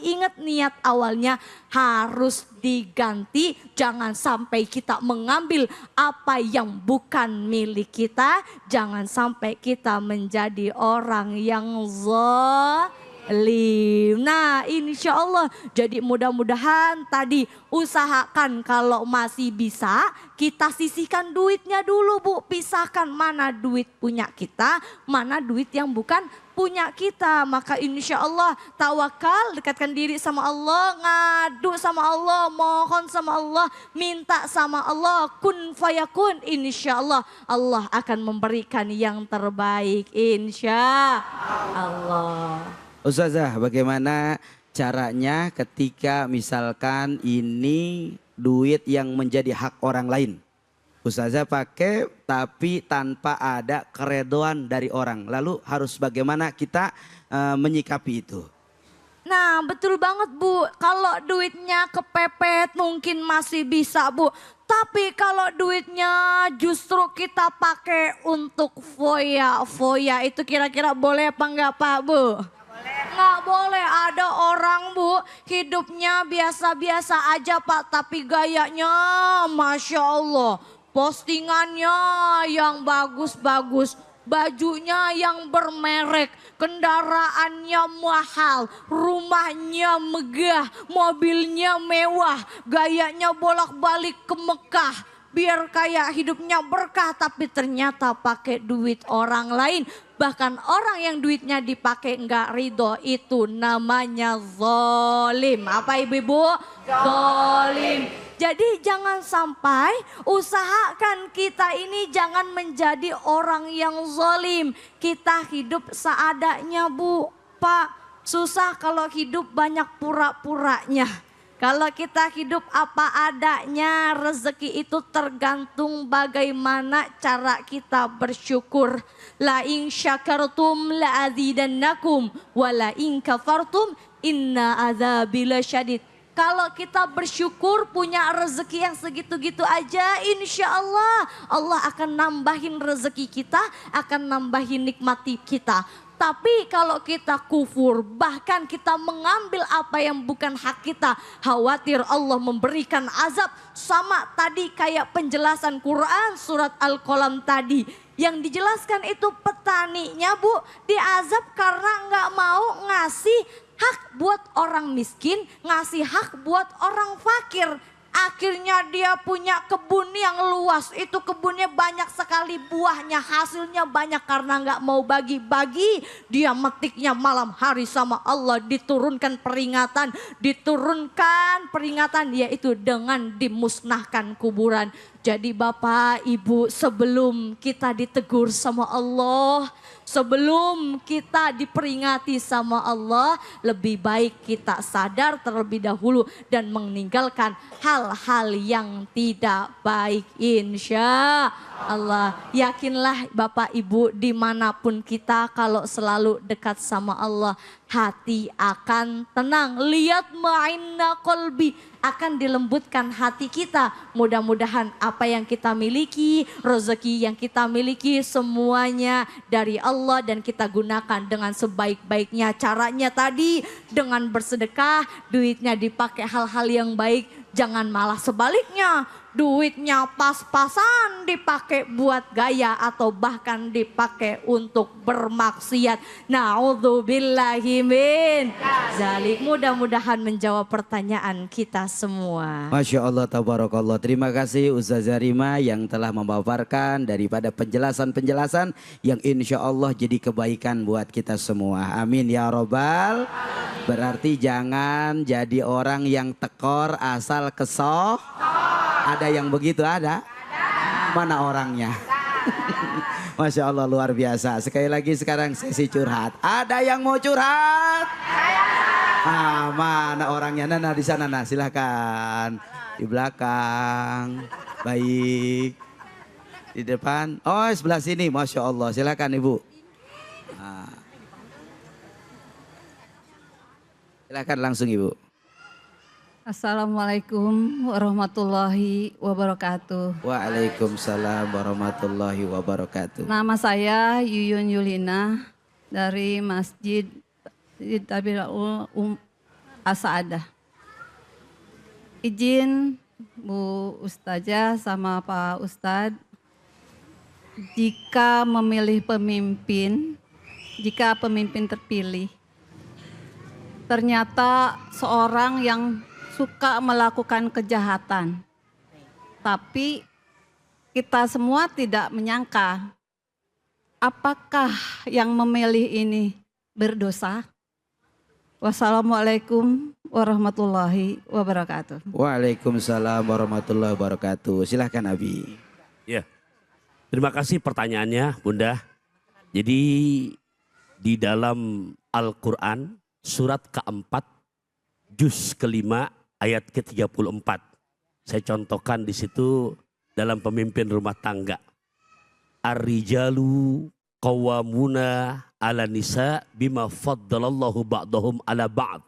ingat niat awalnya harus diganti. Jangan sampai kita mengambil apa yang bukan milik kita. Jangan sampai kita menjadi orang yang zalim. Nah insya Allah, jadi mudah-mudahan tadi usahakan kalau masih bisa kita sisihkan duitnya dulu Bu. Pisahkan mana duit punya kita, mana duit yang bukan punya kita. Maka insya Allah tawakal, dekatkan diri sama Allah, ngadu sama Allah, mohon sama Allah, minta sama Allah, kun fayakun. Insya Allah Allah akan memberikan yang terbaik insya Allah. Ustazah, bagaimana caranya ketika misalkan ini duit yang menjadi hak orang lain? Ustazah pakai tapi tanpa ada keredoan dari orang. Lalu harus bagaimana kita menyikapi itu? Nah betul banget Bu, kalau duitnya kepepet mungkin masih bisa Bu. Tapi kalau duitnya justru kita pakai untuk foya itu kira-kira boleh apa enggak Pak Bu? Nggak boleh. Ada orang Bu hidupnya biasa-biasa aja Pak, tapi gayanya Masya Allah. Postingannya yang bagus-bagus, bajunya yang bermerek, kendaraannya mahal, rumahnya megah, mobilnya mewah, gayanya bolak-balik ke Mekah. Biar kayak hidupnya berkah tapi ternyata pakai duit orang lain. Bahkan orang yang duitnya dipakai enggak ridho, itu namanya zalim. Apa ibu-ibu? Zalim. Jadi jangan sampai, usahakan kita ini jangan menjadi orang yang zalim. Kita hidup seadanya Bu. Pak, susah kalau hidup banyak pura-puranya. Kalau kita hidup apa adanya, rezeki itu tergantung bagaimana cara kita bersyukur. La in syakartum la azidannakum wa la in kafartum inna adzabi lasyadid. Kalau kita bersyukur punya rezeki yang segitu-gitu aja, insya Allah Allah akan nambahin rezeki kita, akan nambahin nikmati kita. Tapi kalau kita kufur, bahkan kita mengambil apa yang bukan hak kita, khawatir Allah memberikan azab. Sama tadi kayak penjelasan Quran surat Al-Qalam tadi. Yang dijelaskan itu petaninya Bu, diazab karena nggak mau ngasih hak buat orang miskin, ngasih hak buat orang fakir. Akhirnya dia punya kebun yang luas, itu kebunnya banyak sekali buahnya, hasilnya banyak karena nggak mau bagi-bagi. Dia metiknya malam hari sama Allah, diturunkan peringatan yaitu dengan dimusnahkan kuburan. Jadi Bapak Ibu, sebelum kita ditegur sama Allah, sebelum kita diperingati sama Allah, lebih baik kita sadar terlebih dahulu dan meninggalkan hal-hal yang tidak baik insya Allah. Yakinlah Bapak Ibu, dimanapun kita kalau selalu dekat sama Allah, hati akan tenang. Lihat ma'inna qalbi, akan dilembutkan hati kita. Mudah-mudahan apa yang kita miliki, rezeki yang kita miliki, semuanya dari Allah dan kita gunakan dengan sebaik-baiknya. Caranya tadi dengan bersedekah, duitnya dipakai hal-hal yang baik. Jangan malah sebaliknya, duitnya pas-pasan dipakai buat gaya atau bahkan dipakai untuk bermaksiat. Na'udzubillahi min zalik. Mudah-mudahan menjawab pertanyaan kita semua. Masya Allah, tabarakallah. Terima kasih Ustazah Rima yang telah memaparkan daripada penjelasan-penjelasan yang insya Allah jadi kebaikan buat kita semua. Amin ya robbal. Berarti jangan jadi orang yang tekor asal kesoh. Ada yang begitu ada? Mana orangnya? Masya Allah, luar biasa. Sekali lagi sekarang sesi curhat. Ada yang mau curhat? Mana orangnya? Nana di sana, nah silahkan. Di belakang. Baik. Di depan. Oh, sebelah sini. Masya Allah. Silahkan Ibu. Nah. Silahkan langsung Ibu. Assalamualaikum warahmatullahi wabarakatuh. Waalaikumsalam warahmatullahi wabarakatuh. Nama saya Yuyun Yulina dari Masjid Tabiraul Asaadah. Izin Bu Ustazah sama Pak Ustadz, jika memilih pemimpin, jika pemimpin terpilih, ternyata seorang yang suka melakukan kejahatan. Tapi kita semua tidak menyangka apakah yang memilih ini berdosa. Wassalamualaikum warahmatullahi wabarakatuh. Waalaikumsalam warahmatullahi wabarakatuh. Silahkan Abi. Ya, terima kasih pertanyaannya Bunda. Jadi di dalam Al-Quran surat keempat, juz kelima, ayat ke-34. Saya contohkan di situ dalam pemimpin rumah tangga. Ar-rijalu qawwamuna 'ala nisa bima faddalallahu ba'dahum 'ala ba'd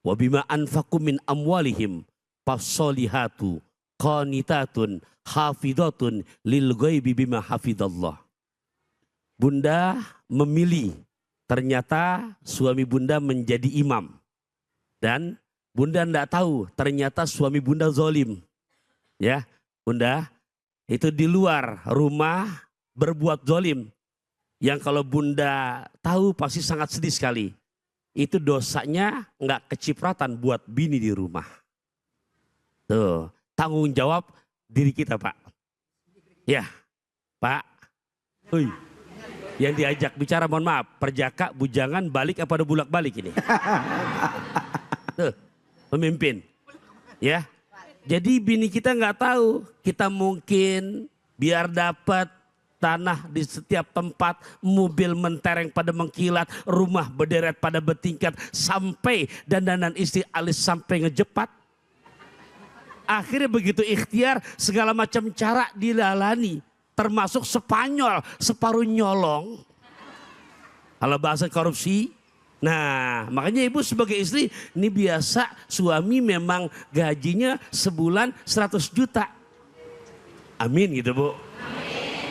wa bima anfaqu min amwalihim fasolihatu qanitatun hafidhatun lil ghaibi bima hafidallah. Bunda memilih, ternyata suami Bunda menjadi imam. Dan Bunda tidak tahu ternyata suami Bunda zolim. Ya, Bunda itu di luar rumah berbuat zolim. Yang kalau Bunda tahu pasti sangat sedih sekali. Itu dosanya nggak kecipratan buat bini di rumah. Tuh, tanggung jawab diri kita Pak. Ya, Pak. Ui, yang diajak bicara mohon maaf, perjaka, bujangan, balik apa ada bulak-balik ini? Tuh, pemimpin. Ya. Jadi bini kita nggak tahu, kita mungkin biar dapat tanah di setiap tempat, mobil mentereng pada mengkilat, rumah berderet pada bertingkat, sampai dandanan istri alis sampai ngejepat. Akhirnya begitu ikhtiar, segala macam cara dilalani, termasuk Spanyol, separuh nyolong. Kalau bahasa korupsi. Nah, makanya ibu sebagai istri, ini biasa suami memang gajinya sebulan 100 juta. Amin gitu Bu.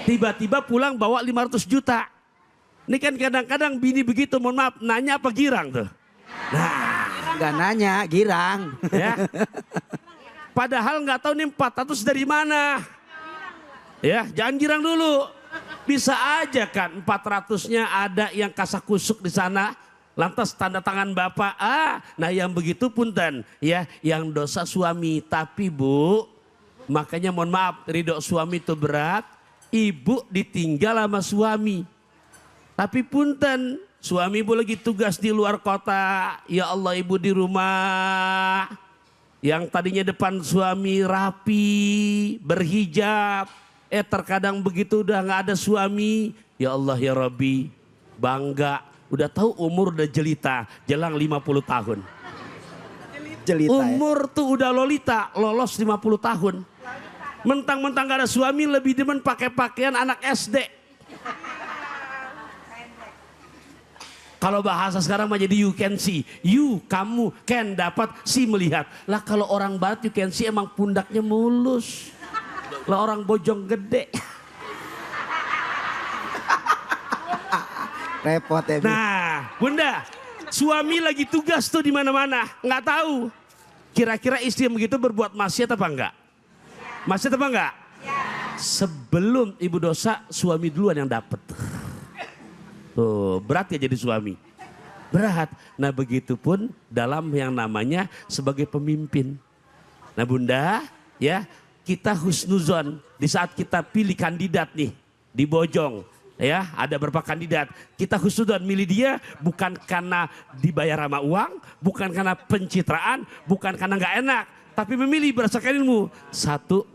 Tiba-tiba pulang bawa 500 juta. Ini kan kadang-kadang bini begitu, mohon maaf, nanya apa girang tuh? Nah, Gak nanya, girang. ya. Padahal nggak tahu nih 400 dari mana. Ya, jangan girang dulu. Bisa aja kan 400-nya ada yang kasak-kusuk di sana. Lantas tanda tangan bapak, nah yang begitu punten, ya, yang dosa suami. Tapi Bu, makanya mohon maaf, ridho suami itu berat, ibu ditinggal sama suami. Tapi punten, suami ibu lagi tugas di luar kota, ya Allah ibu di rumah. Yang tadinya depan suami rapi, berhijab, terkadang begitu udah gak ada suami, ya Allah ya Rabbi, bangga. Udah tahu umur udah jelita, jelang 50 tahun. Jelita Umur tuh udah lolita, lolos 50 tahun. Mentang-mentang gak ada suami, lebih demen pakai pakaian anak SD. Kalau bahasa sekarang mah jadi you can see. You, kamu, can, dapat, see, melihat. Lah kalau orang Barat you can see emang pundaknya mulus. Lah orang bojong gede. repot ya. Nah, Bunda, suami lagi tugas tuh di mana-mana, nggak tahu. Kira-kira istri yang begitu berbuat maksiat apa enggak? Masih teman nggak? Sebelum ibu dosa, suami duluan yang dapat. Tuh, berat ya jadi suami. Berat. Nah begitupun dalam yang namanya sebagai pemimpin. Nah bunda, ya kita husnuzon di saat kita pilih kandidat nih di Bojong. Ya ada beberapa kandidat. Kita husnuzon milih dia bukan karena dibayar sama uang, bukan karena pencitraan, bukan karena nggak enak. Tapi memilih berdasarkan ilmu. Satu,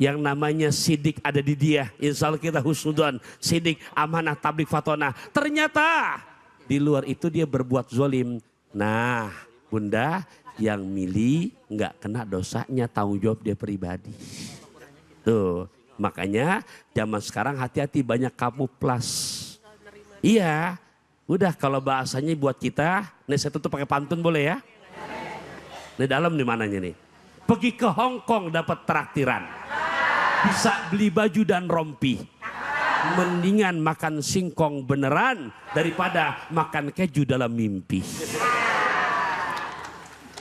yang namanya sidik ada di dia. Insya Allah kita husnudon, sidik, amanah, tablik, fatona. Ternyata di luar itu dia berbuat zolim. Nah bunda, yang milih nggak kena dosanya, tanggung jawab dia pribadi. Tuh, makanya zaman sekarang hati-hati banyak kamuflas. Iya, udah kalau bahasanya buat kita, nih saya tutup pakai pantun boleh ya? Nih dalam nih mananya nih. Pergi ke Hong Kong dapat traktiran. Bisa beli baju dan rompi. Mendingan makan singkong beneran daripada makan keju dalam mimpi.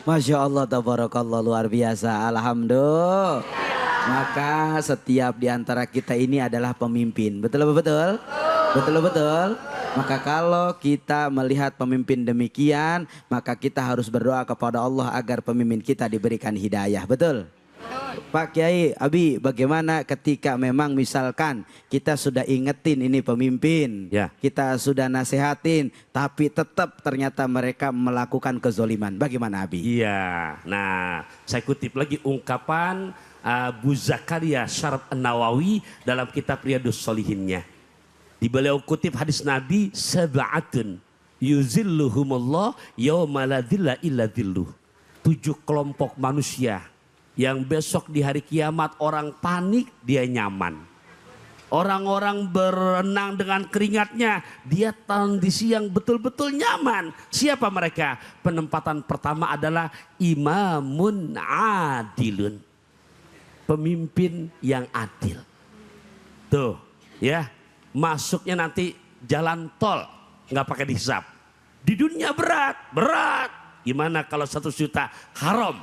Masya Allah, tabarakallah, luar biasa. Alhamdulillah. Maka setiap di antara kita ini adalah pemimpin. Betul betul? Betul betul. Maka kalau kita melihat pemimpin demikian, maka kita harus berdoa kepada Allah agar pemimpin kita diberikan hidayah. Betul? Pak Kiai, Abi, bagaimana ketika memang misalkan kita sudah ingetin ini pemimpin, Ya. kita sudah nasehatin, tapi tetap ternyata mereka melakukan kezoliman. Bagaimana Abi? Iya, nah saya kutip lagi ungkapan Abu Zakaria Syaraf An-Nawawi dalam kitab Riyadus Shalihinnya. Di beliau kutip hadis Nabi, sab'atun yuzilluhumullah yawma la dhilla illa dhilluh. 7 kelompok manusia yang besok di hari kiamat orang panik, dia nyaman. Orang-orang berenang dengan keringatnya, dia kondisi yang betul-betul nyaman. Siapa mereka? Penempatan pertama adalah imamun adilun. Pemimpin yang adil. Tuh, ya. Masuknya nanti jalan tol, nggak pakai dihisap. Di dunia berat. Gimana kalau 1 juta haram?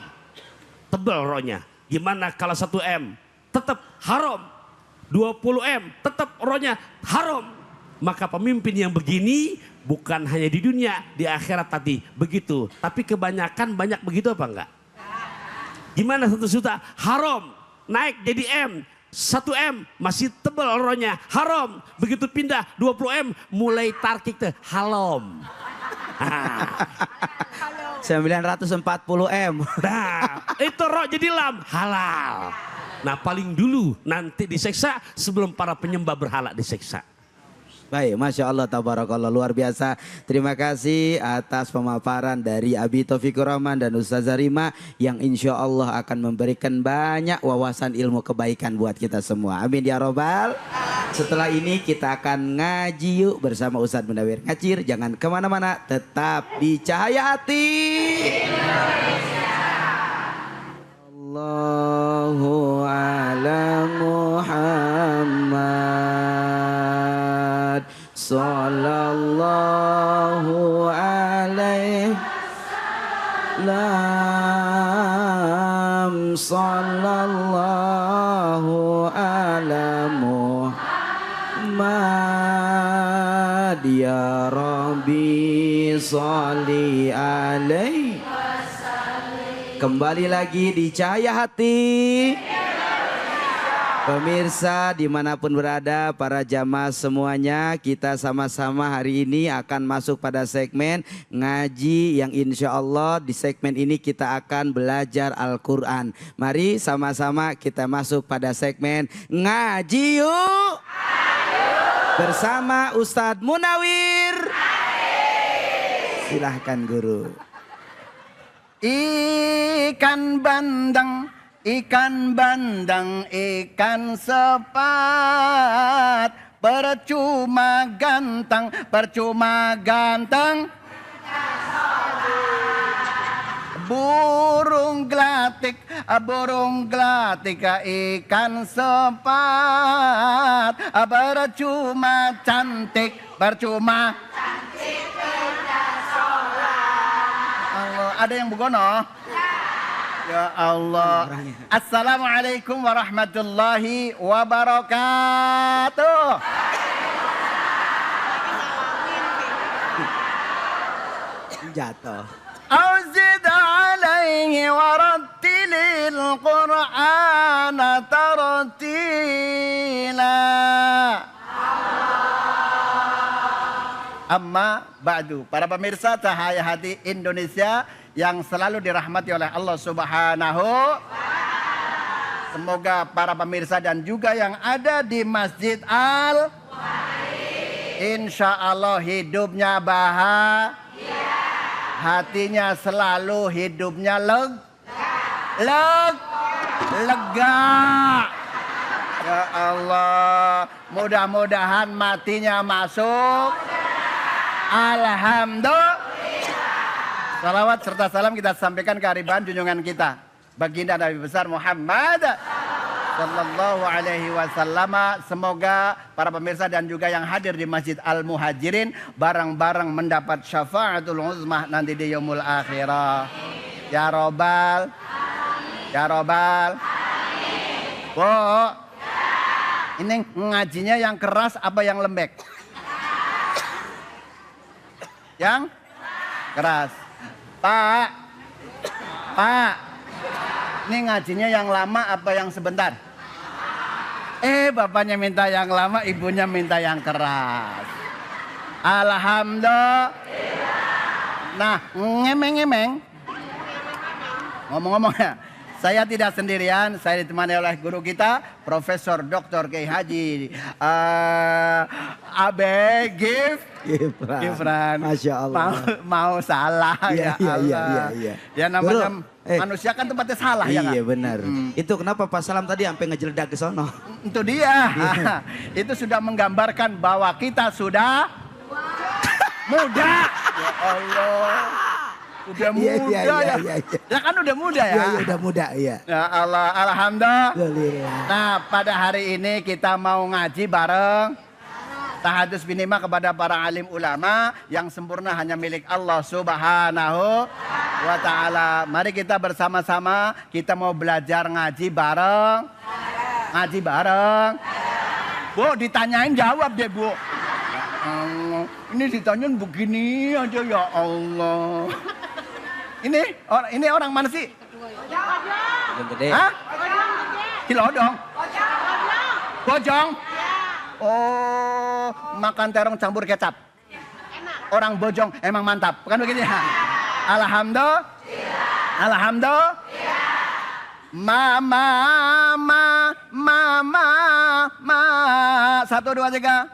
Tebal rohnya. Gimana kalau 1 M? Tetap haram. 20 M tetap rohnya haram. Maka pemimpin yang begini bukan hanya di dunia, di akhirat tadi begitu. Tapi kebanyakan banyak begitu apa enggak? Gimana 1 juta haram, naik jadi M. 1 M masih tebal rohnya haram. Begitu pindah 20 M mulai tarkik tuh halom. 940 M. Nah, itu roh jadi lam, halal. Nah, paling dulu nanti diseksa sebelum para penyembah berhala diseksa. Baik, Masya Allah, tabarakallah, luar biasa. Terima kasih atas pemaparan dari Abi Taufikur Rahman dan Ustazah Rima yang insya Allah akan memberikan banyak wawasan ilmu kebaikan buat kita semua. Amin ya robbal. Setelah ini kita akan ngaji yuk bersama Ustadz Munawir Ngacir. Jangan kemana-mana, tetap di Cahaya Hati. Allahu ala Muhammad sallallahu alaihi wasallam, sallallahu ala Muhammad ya Rabbi sholli alaihi. Kembali lagi di Cahaya Hati. Pemirsa dimanapun berada, para jamaah semuanya, kita sama-sama hari ini akan masuk pada segmen ngaji yang insya Allah di segmen ini kita akan belajar Al-Quran. Mari sama-sama kita masuk pada segmen ngaji yuk. Bersama Ustadz Munawir. Silahkan guru. Ikan bandeng, ikan bandeng, ikan sepat, percuma ganteng, percuma ganteng. Burung gelatik, ikan sepat, percuma cantik, percuma. Ada yang begono? Ya Allah. Assalamualaikum warahmatullahi wabarakatuh. Jatuh. أوزد عليه ورتل القرآن ترتيلا Amma ba'du. Para pemirsa Cahaya Hati Indonesia yang selalu dirahmati oleh Allah Subhanahu. Semoga para pemirsa dan juga yang ada di Masjid Al Insya Allah hidupnya bahagia. Hatinya selalu hidupnya lega. Ya Allah, mudah-mudahan matinya masuk. Alhamdulillah. Salawat serta salam kita sampaikan ke hariban junjungan kita, baginda Nabi besar Muhammad sallallahu alaihi wasallam. Semoga para pemirsa dan juga yang hadir di Masjid Al Muhajirin bareng-bareng mendapat syafaatul uzmah nanti di yaumul akhirah. Ya robbal, ya robbal. Bu, ini ngajinya yang keras apa yang lembek? Yang keras. Pak, ini ngajinya yang lama apa yang sebentar? Bapaknya minta yang lama, ibunya minta yang keras. Alhamdulillah. Nah, ngemeng-ngemeng. Ngomong-ngomong ya, saya tidak sendirian, saya ditemani oleh guru kita, Profesor Dr. Kiai Haji Abe Gifran. Masya Allah. Mau salah ya Allah. Iya. Ya namanya manusia kan tempatnya salah ya Iya kan? benar. Itu kenapa Pak Salam tadi sampai ngejeledak ke sono? Itu dia. Itu sudah menggambarkan bahwa kita sudah muda. Ya Allah. Udah muda ya. Ya kan udah muda ya. Iya, udah muda ya. Ya Allah, alhamdulillah. Nah, pada hari ini kita mau ngaji bareng. Tahadus binima kepada para alim ulama yang sempurna hanya milik Allah Subhanahu wa taala. Mari kita bersama-sama kita mau belajar ngaji bareng. Ngaji bareng. Bu, ditanyain jawab deh, Bu. Ya Allah, ini ditanyain begini aja ya Allah. Ini orang mana sih? Hah? Cilodong. Bojong. Oh, makan terong campur kecap. Orang Bojong emang mantap, kan begitu ya? Alhamdulillah. Alhamdulillah. Mama. 1, 2, 3.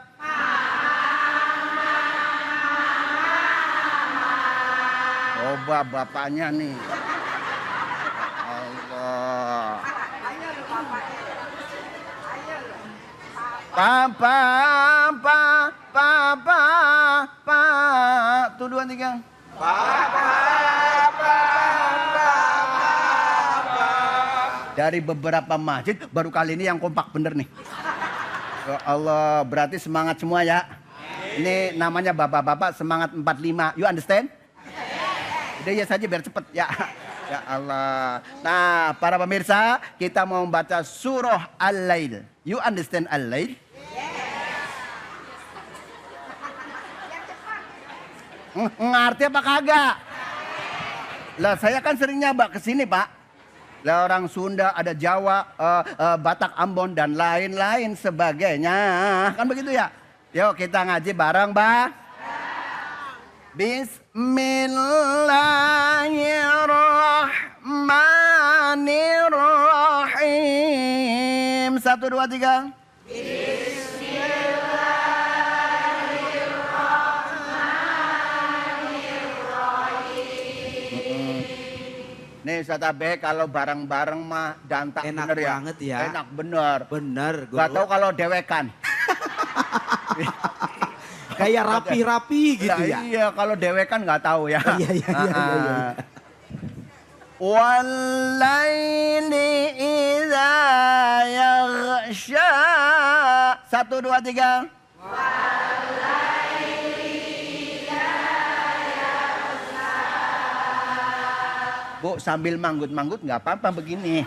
Coba bapaknya nih. Allah. Papa. Tuh 2, 3. Dari beberapa masjid baru kali ini yang kompak bener nih. Ya Allah, berarti semangat semua ya. Ini namanya bapak-bapak semangat 45. You understand? Udah ya saja biar cepet ya. Ya Allah. Nah, para pemirsa, kita mau membaca surah Al-Lail. You understand Al-Lail? Ngerti apa kagak? Lah saya kan sering nyabak ke sini, Pak. Lah orang Sunda, ada Jawa, Batak, Ambon dan lain-lain sebagainya. Kan begitu ya? Yuk kita ngaji bareng, Bah. Bismillahirrahmanirrahim. 1, 2, 3. Nih Ustaz Abe kalau bareng-bareng mah dantak Enak bener ya. banget ya. Enak bener. Bener, Guru. Gak tahu kalau dewekan. Kayak rapi-rapi gitu ya. Iya, kalau dewekan nggak tahu ya. Iya. Walaili idza yaghsha. 1, 2, 3. Bu, sambil manggut-manggut nggak apa-apa begini.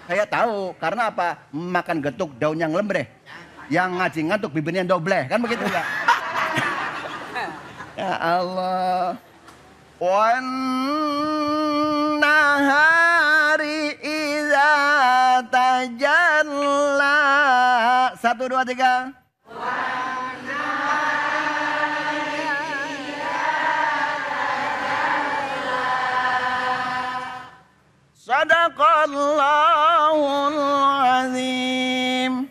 Saya tahu, karena apa? Makan getuk daun yang lembreh. Yang ngaji ngantuk bibirnya dobleh, kan begitu enggak? Ya Allah. Wan nahari idza tajalla. 1, 2, 3. Sadaqallahul azim.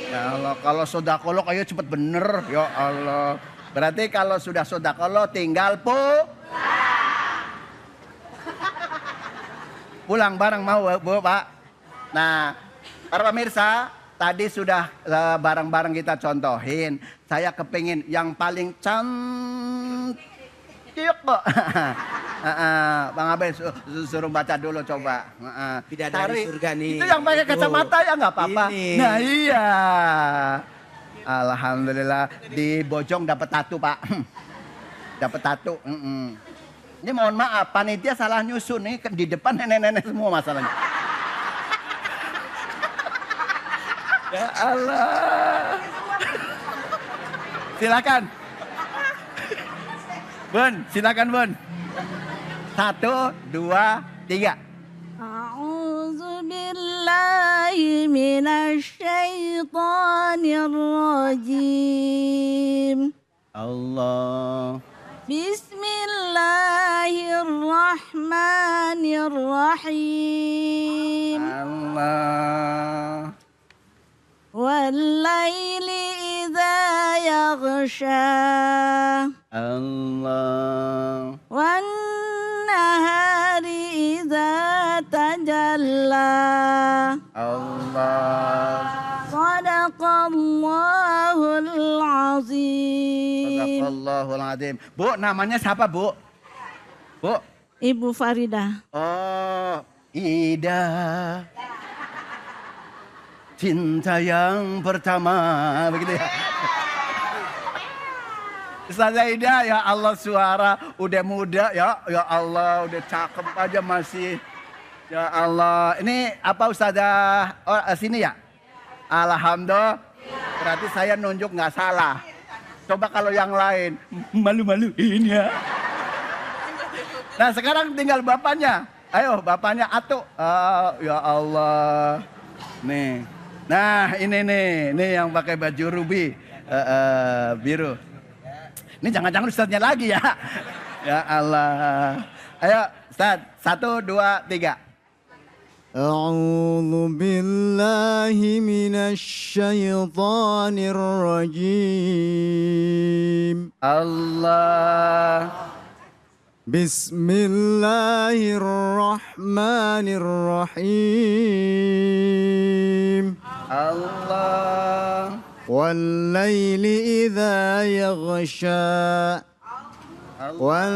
Ya Allah, kalau sodakolog ayo cepet bener. Ya Allah. Berarti kalau sudah sodakolog tinggal pulang bareng mau Bu, Pak. Nah, para pemirsa, tadi sudah bareng-bareng kita contohin. Saya kepingin yang paling cantik kok. Bang Abel suruh baca dulu coba. Bidadari surga nih. Itu yang pakai kacamata ya nggak apa-apa. Nah iya. Alhamdulillah di Bojong dapat tato Pak. Dapat tato. Ini mohon maaf panitia salah nyusun nih di depan nenek-nenek semua masalahnya. Ya Allah. Silakan. Bun, silakan Bun. 1, 2, 3. A'udzu billahi minasy syaithanir rajim. Allah. Bismillahirrahmanirrahim. Allah. Wal-laili idza yaghsha. Allah. Wan-nahari idza tajalla. Allah. Sadaqallahul azim. Sadaqallahul azim. Bu, namanya siapa, Bu? Bu? Ibu Farida. Oh, Ida. Cinta yang pertama, begitu ya. Ustazah Ida, ya Allah suara udah muda ya Allah udah cakep aja masih. Ya Allah, ini apa Ustazah? Oh, sini ya? Alhamdulillah, berarti saya nunjuk nggak salah. Coba kalau yang lain, malu-maluin ya. Nah sekarang tinggal bapaknya. Ayo bapaknya Atuk. Ya Allah. Nih. Nah ini nih yang pakai baju ruby biru. Ini jangan-jangan Ustadznya lagi ya. Ya Allah. Ayo Ustadz, 1, 2, 3. A'udzu billahi minasy syaithanir rajim. Allah. Bismillahirrahmanirrahim. Allah. Wal-laili idza yaghsha. Wan-nahari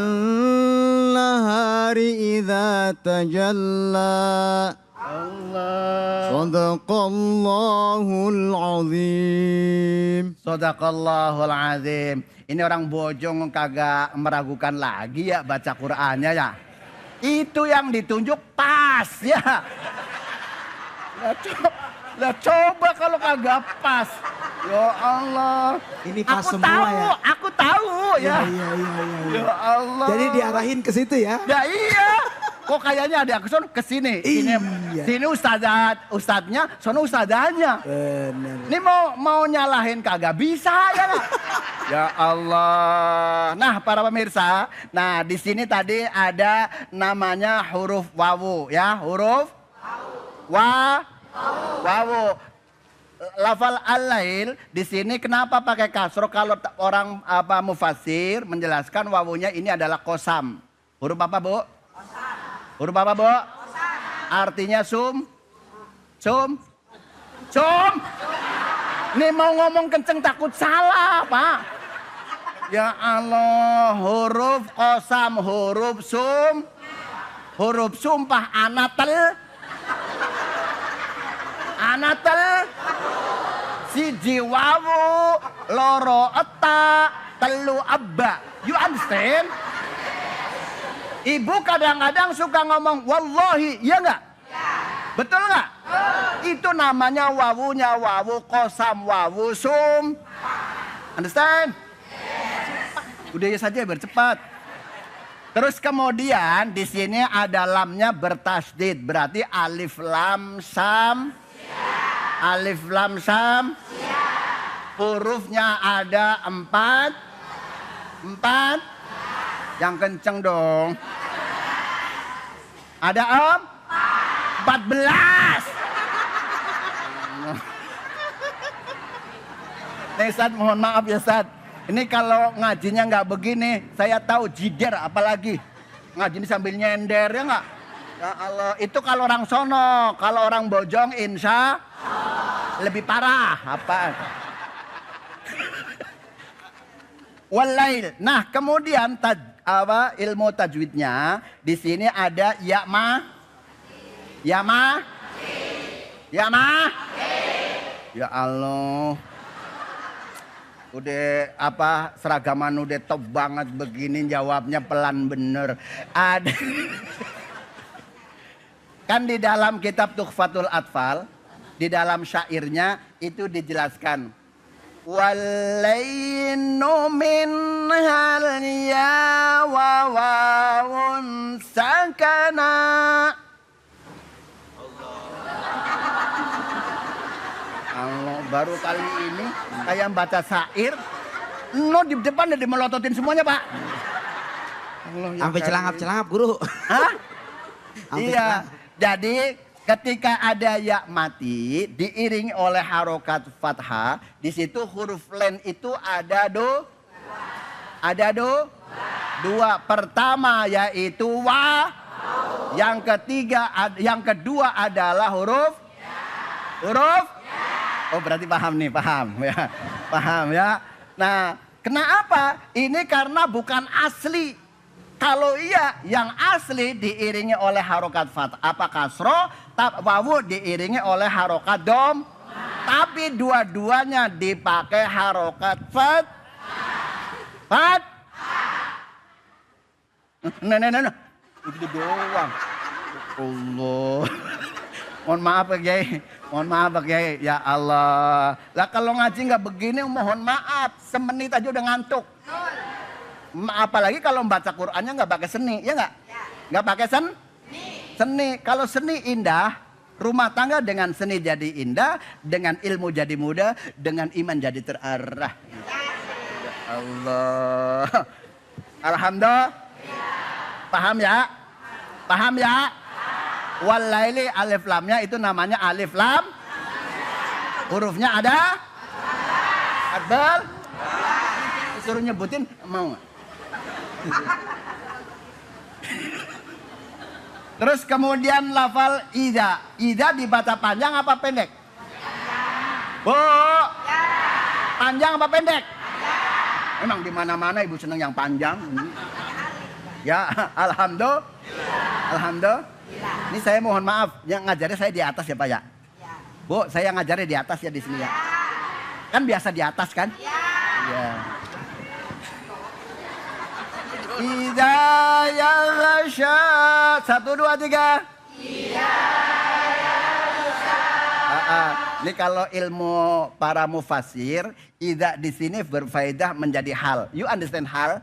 idza tajalla. Allah. Sadaqallahul azim. Sadaqallahul azim. Ini orang Bojong kagak meragukan lagi ya baca Qur'annya ya. Itu yang ditunjuk pas ya. Lah coba kalau kagak pas. Ya Allah. Ini pas aku semua tahu, ya. Aku tahu ya. Iya. Ya Allah. Jadi diarahin ke situ ya. Ya iya. Kok kayaknya ada aku ke sini. Iya. Sini ustadznya, sono ustadzanya. Benar. Ini mau nyalahin kagak bisa ya gak? Ya Allah. Nah para pemirsa, nah di sini tadi ada namanya huruf wawu ya, huruf wawu. Lafal al-lail di sini kenapa pakai kasro? Kalau orang mufasir menjelaskan wawunya ini adalah kosam. Huruf apa Bu? Huruf apa Bu? Artinya sum. Nih mau ngomong kenceng takut salah Pak. Ya Allah, huruf kosam, huruf sum, huruf sumpah anatel, siji wawu, loro eta, telu abba. You understand? Ibu kadang-kadang suka ngomong wallahi, iya nggak? Betul nggak? Itu namanya wawunya wawu kosam wawu sum. Understand? Udah ya saja bercepat. Terus kemudian di sini ada lamnya bertasdid, berarti alif lam sam. Alif lam sam. Hurufnya ada 4. Yang kenceng dong. Ada 14. Nih Ustaz, mohon maaf ya Ustaz. Ini kalau ngajinya nggak begini, saya tahu jider apalagi. Ngaji ini sambil nyender ya nggak? Ya Allah, itu kalau orang sono, kalau orang Bojong insya lebih parah. Apa? Walail. Nah, kemudian ilmu tajwidnya di sini ada ya ma. Ya Allah. Udah seragaman udah top banget begini jawabnya pelan bener. Ada kan di dalam kitab Tukhfatul Atfal, di dalam syairnya itu dijelaskan walainu min hal ya wawun sakana. Allah, baru kali ini kayak baca syair, no di depan udah dimelototin semuanya Pak. Allah, Sampai celangap-celangap guru. Hah? Iya, jadi ketika ada ya mati diiringi oleh harokat fathah, di situ huruf len itu ada dua. Pertama yaitu wa, yang kedua adalah huruf. Oh berarti paham nih, paham ya. Nah, kenapa? Ini karena bukan asli. Kalau iya, yang asli diiringi oleh harokat fathah, kasro, wawu diiringi oleh harokat dom. Tapi dua-duanya dipakai harokat Nah. Itu doang. Allah. Mohon maaf Pak Kiai. Ya Allah. Lah kalau ngaji nggak begini mohon maaf. Semenit aja udah ngantuk. Apalagi kalau membaca Qur'annya nggak pakai seni, ya nggak? Nggak pakai seni. Kalau seni indah, rumah tangga dengan seni jadi indah, dengan ilmu jadi mudah, dengan iman jadi terarah. Ya Allah. Alhamdulillah. Paham ya? Walaili alif lamnya itu namanya alif lam. Hurufnya ada? Adbal? Disuruh nyebutin mau nggak? Terus kemudian lafal ida. Ida dibaca panjang apa pendek? Bu. Panjang apa pendek? Memang di mana-mana ibu senang yang panjang. Ya, alhamdulillah. Ini saya mohon maaf, yang ngajarnya saya di atas ya Pak ya. Bu, saya ngajarnya di atas ya di sini ya. Kan biasa di atas kan? Iya. Idza yaghsha. 1, 2, 3. Idza yaghsha. Ini kalau ilmu para mufasir, idza di sini berfaedah menjadi hal. You understand hal?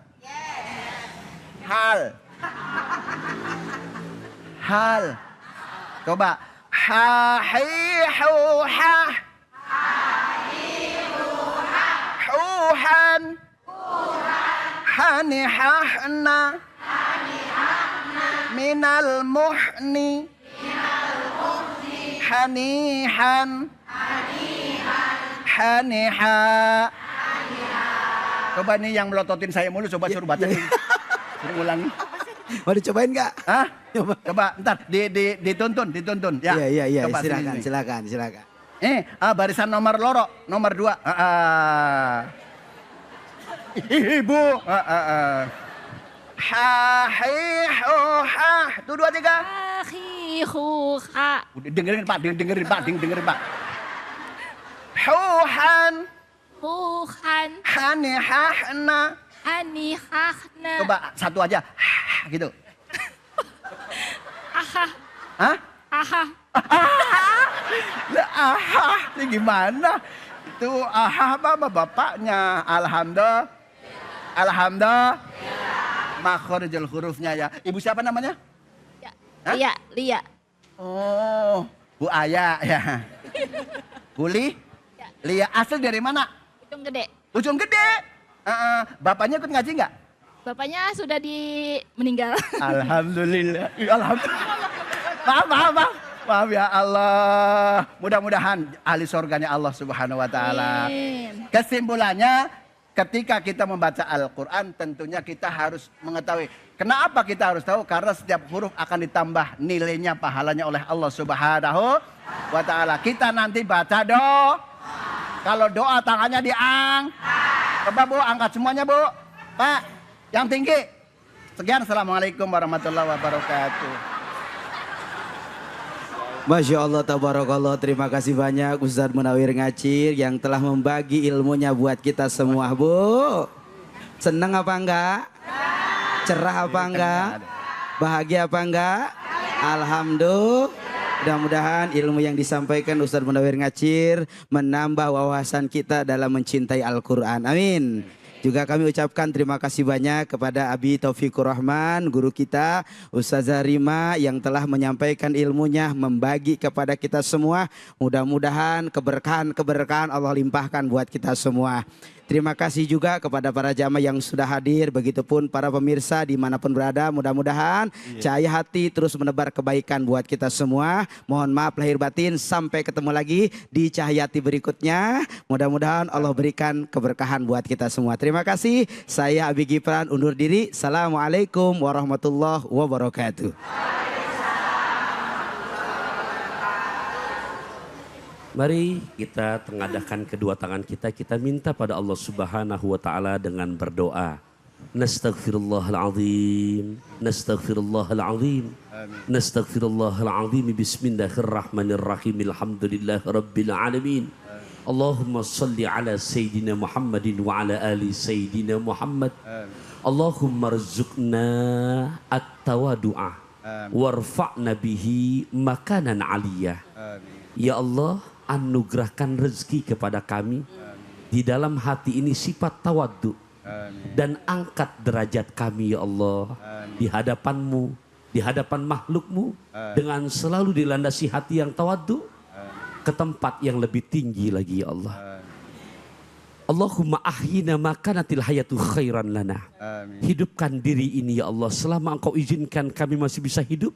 Hal. Coba. Ha-hi-hu-ha. Huhan. Hani-hahna. Minal muhni. Hanihan. Haniha. Coba nih yang melototin saya mulu, coba suruh baca nih. Suruh ulangi. Mau dicobain nggak? Hah? Coba ntar dituntun ya. Iya, Coba silakan. Barisan nomor 2. Ibu. Ha hi hu ha. 1, 2, 3. Udah dengerin Pak. Huhan. Huhan. Hanihahna. Hanihahna. Coba satu aja. Gitu. Aha. Hah? Aha. Lah ini gimana? Itu apa bapaknya? Alhamdulillah. Alhamdulillah. Makhorijul hurufnya ya. Ibu siapa namanya? Lia. Lia. Oh, Bu Aya ya. Buli? Lia asal dari mana? Ujung Gede. Ujung Gede. Bapaknya ikut ngaji nggak? Bapaknya sudah meninggal. Alhamdulillah. Alhamdulillah. Maaf. Maaf ya Allah. Mudah-mudahan ahli surganya Allah Subhanahu wa taala. Kesimpulannya, ketika kita membaca Al-Quran tentunya kita harus mengetahui. Kenapa kita harus tahu? Karena setiap huruf akan ditambah nilainya, pahalanya oleh Allah Subhanahu wa taala. Kita nanti baca doa. Kalau doa tangannya Coba Bu, angkat semuanya Bu. Pak, yang tinggi. Sekian, Assalamualaikum warahmatullahi wabarakatuh. Masya Allah, tabarakallah. Terima kasih banyak Ustadz Munawir Ngacir yang telah membagi ilmunya buat kita semua, Bu. Senang apa enggak? Cerah apa enggak? Bahagia apa enggak? Alhamdulillah. Mudah-mudahan ilmu yang disampaikan Ustadz Munawir Ngacir menambah wawasan kita dalam mencintai Al-Quran. Amin. Juga kami ucapkan terima kasih banyak kepada Abi Taufikur Rahman, guru kita, Ustazah Rima yang telah menyampaikan ilmunya, membagi kepada kita semua. Mudah-mudahan keberkahan Allah limpahkan buat kita semua. Terima kasih juga kepada para jamaah yang sudah hadir, begitupun para pemirsa dimanapun berada. Mudah-mudahan cahaya hati terus menebar kebaikan buat kita semua. Mohon maaf lahir batin, sampai ketemu lagi di cahaya hati berikutnya. Mudah-mudahan Allah berikan keberkahan buat kita semua. Terima kasih, saya Abi Gifran undur diri. Assalamualaikum warahmatullahi wabarakatuh. Mari kita tengadahkan kedua tangan kita minta pada Allah Subhanahu wa taala dengan berdoa. Nastaghfirullahalazim. Nastaghfirullahalazim. Nastaghfirullahalazim. Bismillahirrahmanirrahim. Alhamdulillahirabbil alamin. Allahumma salli ala sayyidina Muhammadin wa ala ali sayyidina Muhammad. Allahumma rzuqna at-tawadu'a warfa'na bihi makanan aliyah. Ya Allah, anugerahkan rezeki kepada kami. Di dalam hati ini sifat tawaddu. Dan angkat derajat kami ya Allah. Di hadapanmu, di hadapan makhlukmu. Dengan selalu dilandasi hati yang tawaddu. Ke tempat yang lebih tinggi lagi ya Allah. Allahumma ahyina makanatil hayatu khairan lana. Hidupkan diri ini ya Allah. Selama engkau izinkan kami masih bisa hidup.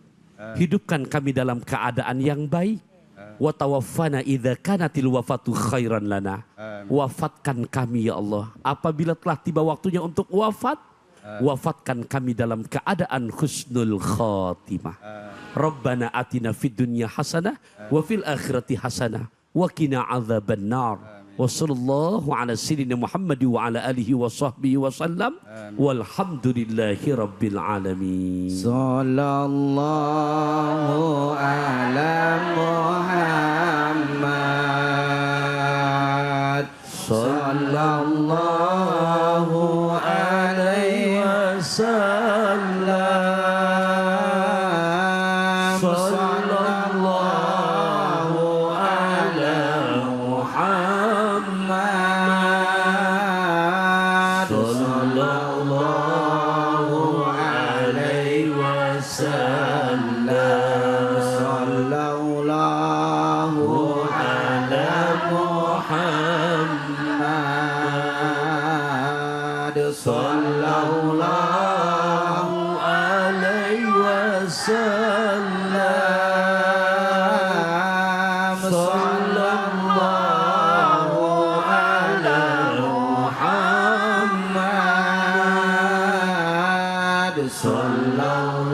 Hidupkan kami dalam keadaan yang baik. Wa tawaffana idza kanatil wafatu khairan lana. Wafatkan kami ya Allah apabila telah tiba waktunya untuk wafat. Wafatkan kami dalam keadaan husnul khatimah. Rabbana atina fid dunya hasanah wa fil akhirati hasanah wa qina adzabannar. Wa sallallahu ala sayyidina Muhammad wa ala alihi wa sahbihi wa sallam. Walhamdulillahi rabbil alamin. Sallallahu ala Muhammad. Sallallahu alaihi wasallam. Sallallahu ala Muhammad. Sallallahu alaihi wasallam. Sallallahu ala Muhammad. Sallallahu alaihi wasallam. Sallallahu ala Muhammad. Sallallahu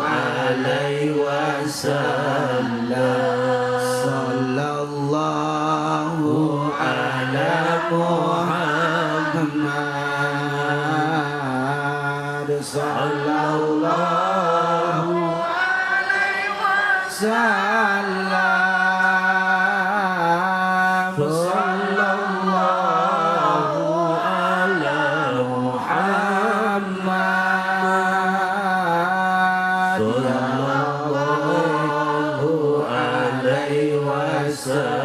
alaihi wasallam. Sallallahu ala Muhammad. Sallallahu alaihi wasallam. Sallallahu والسلام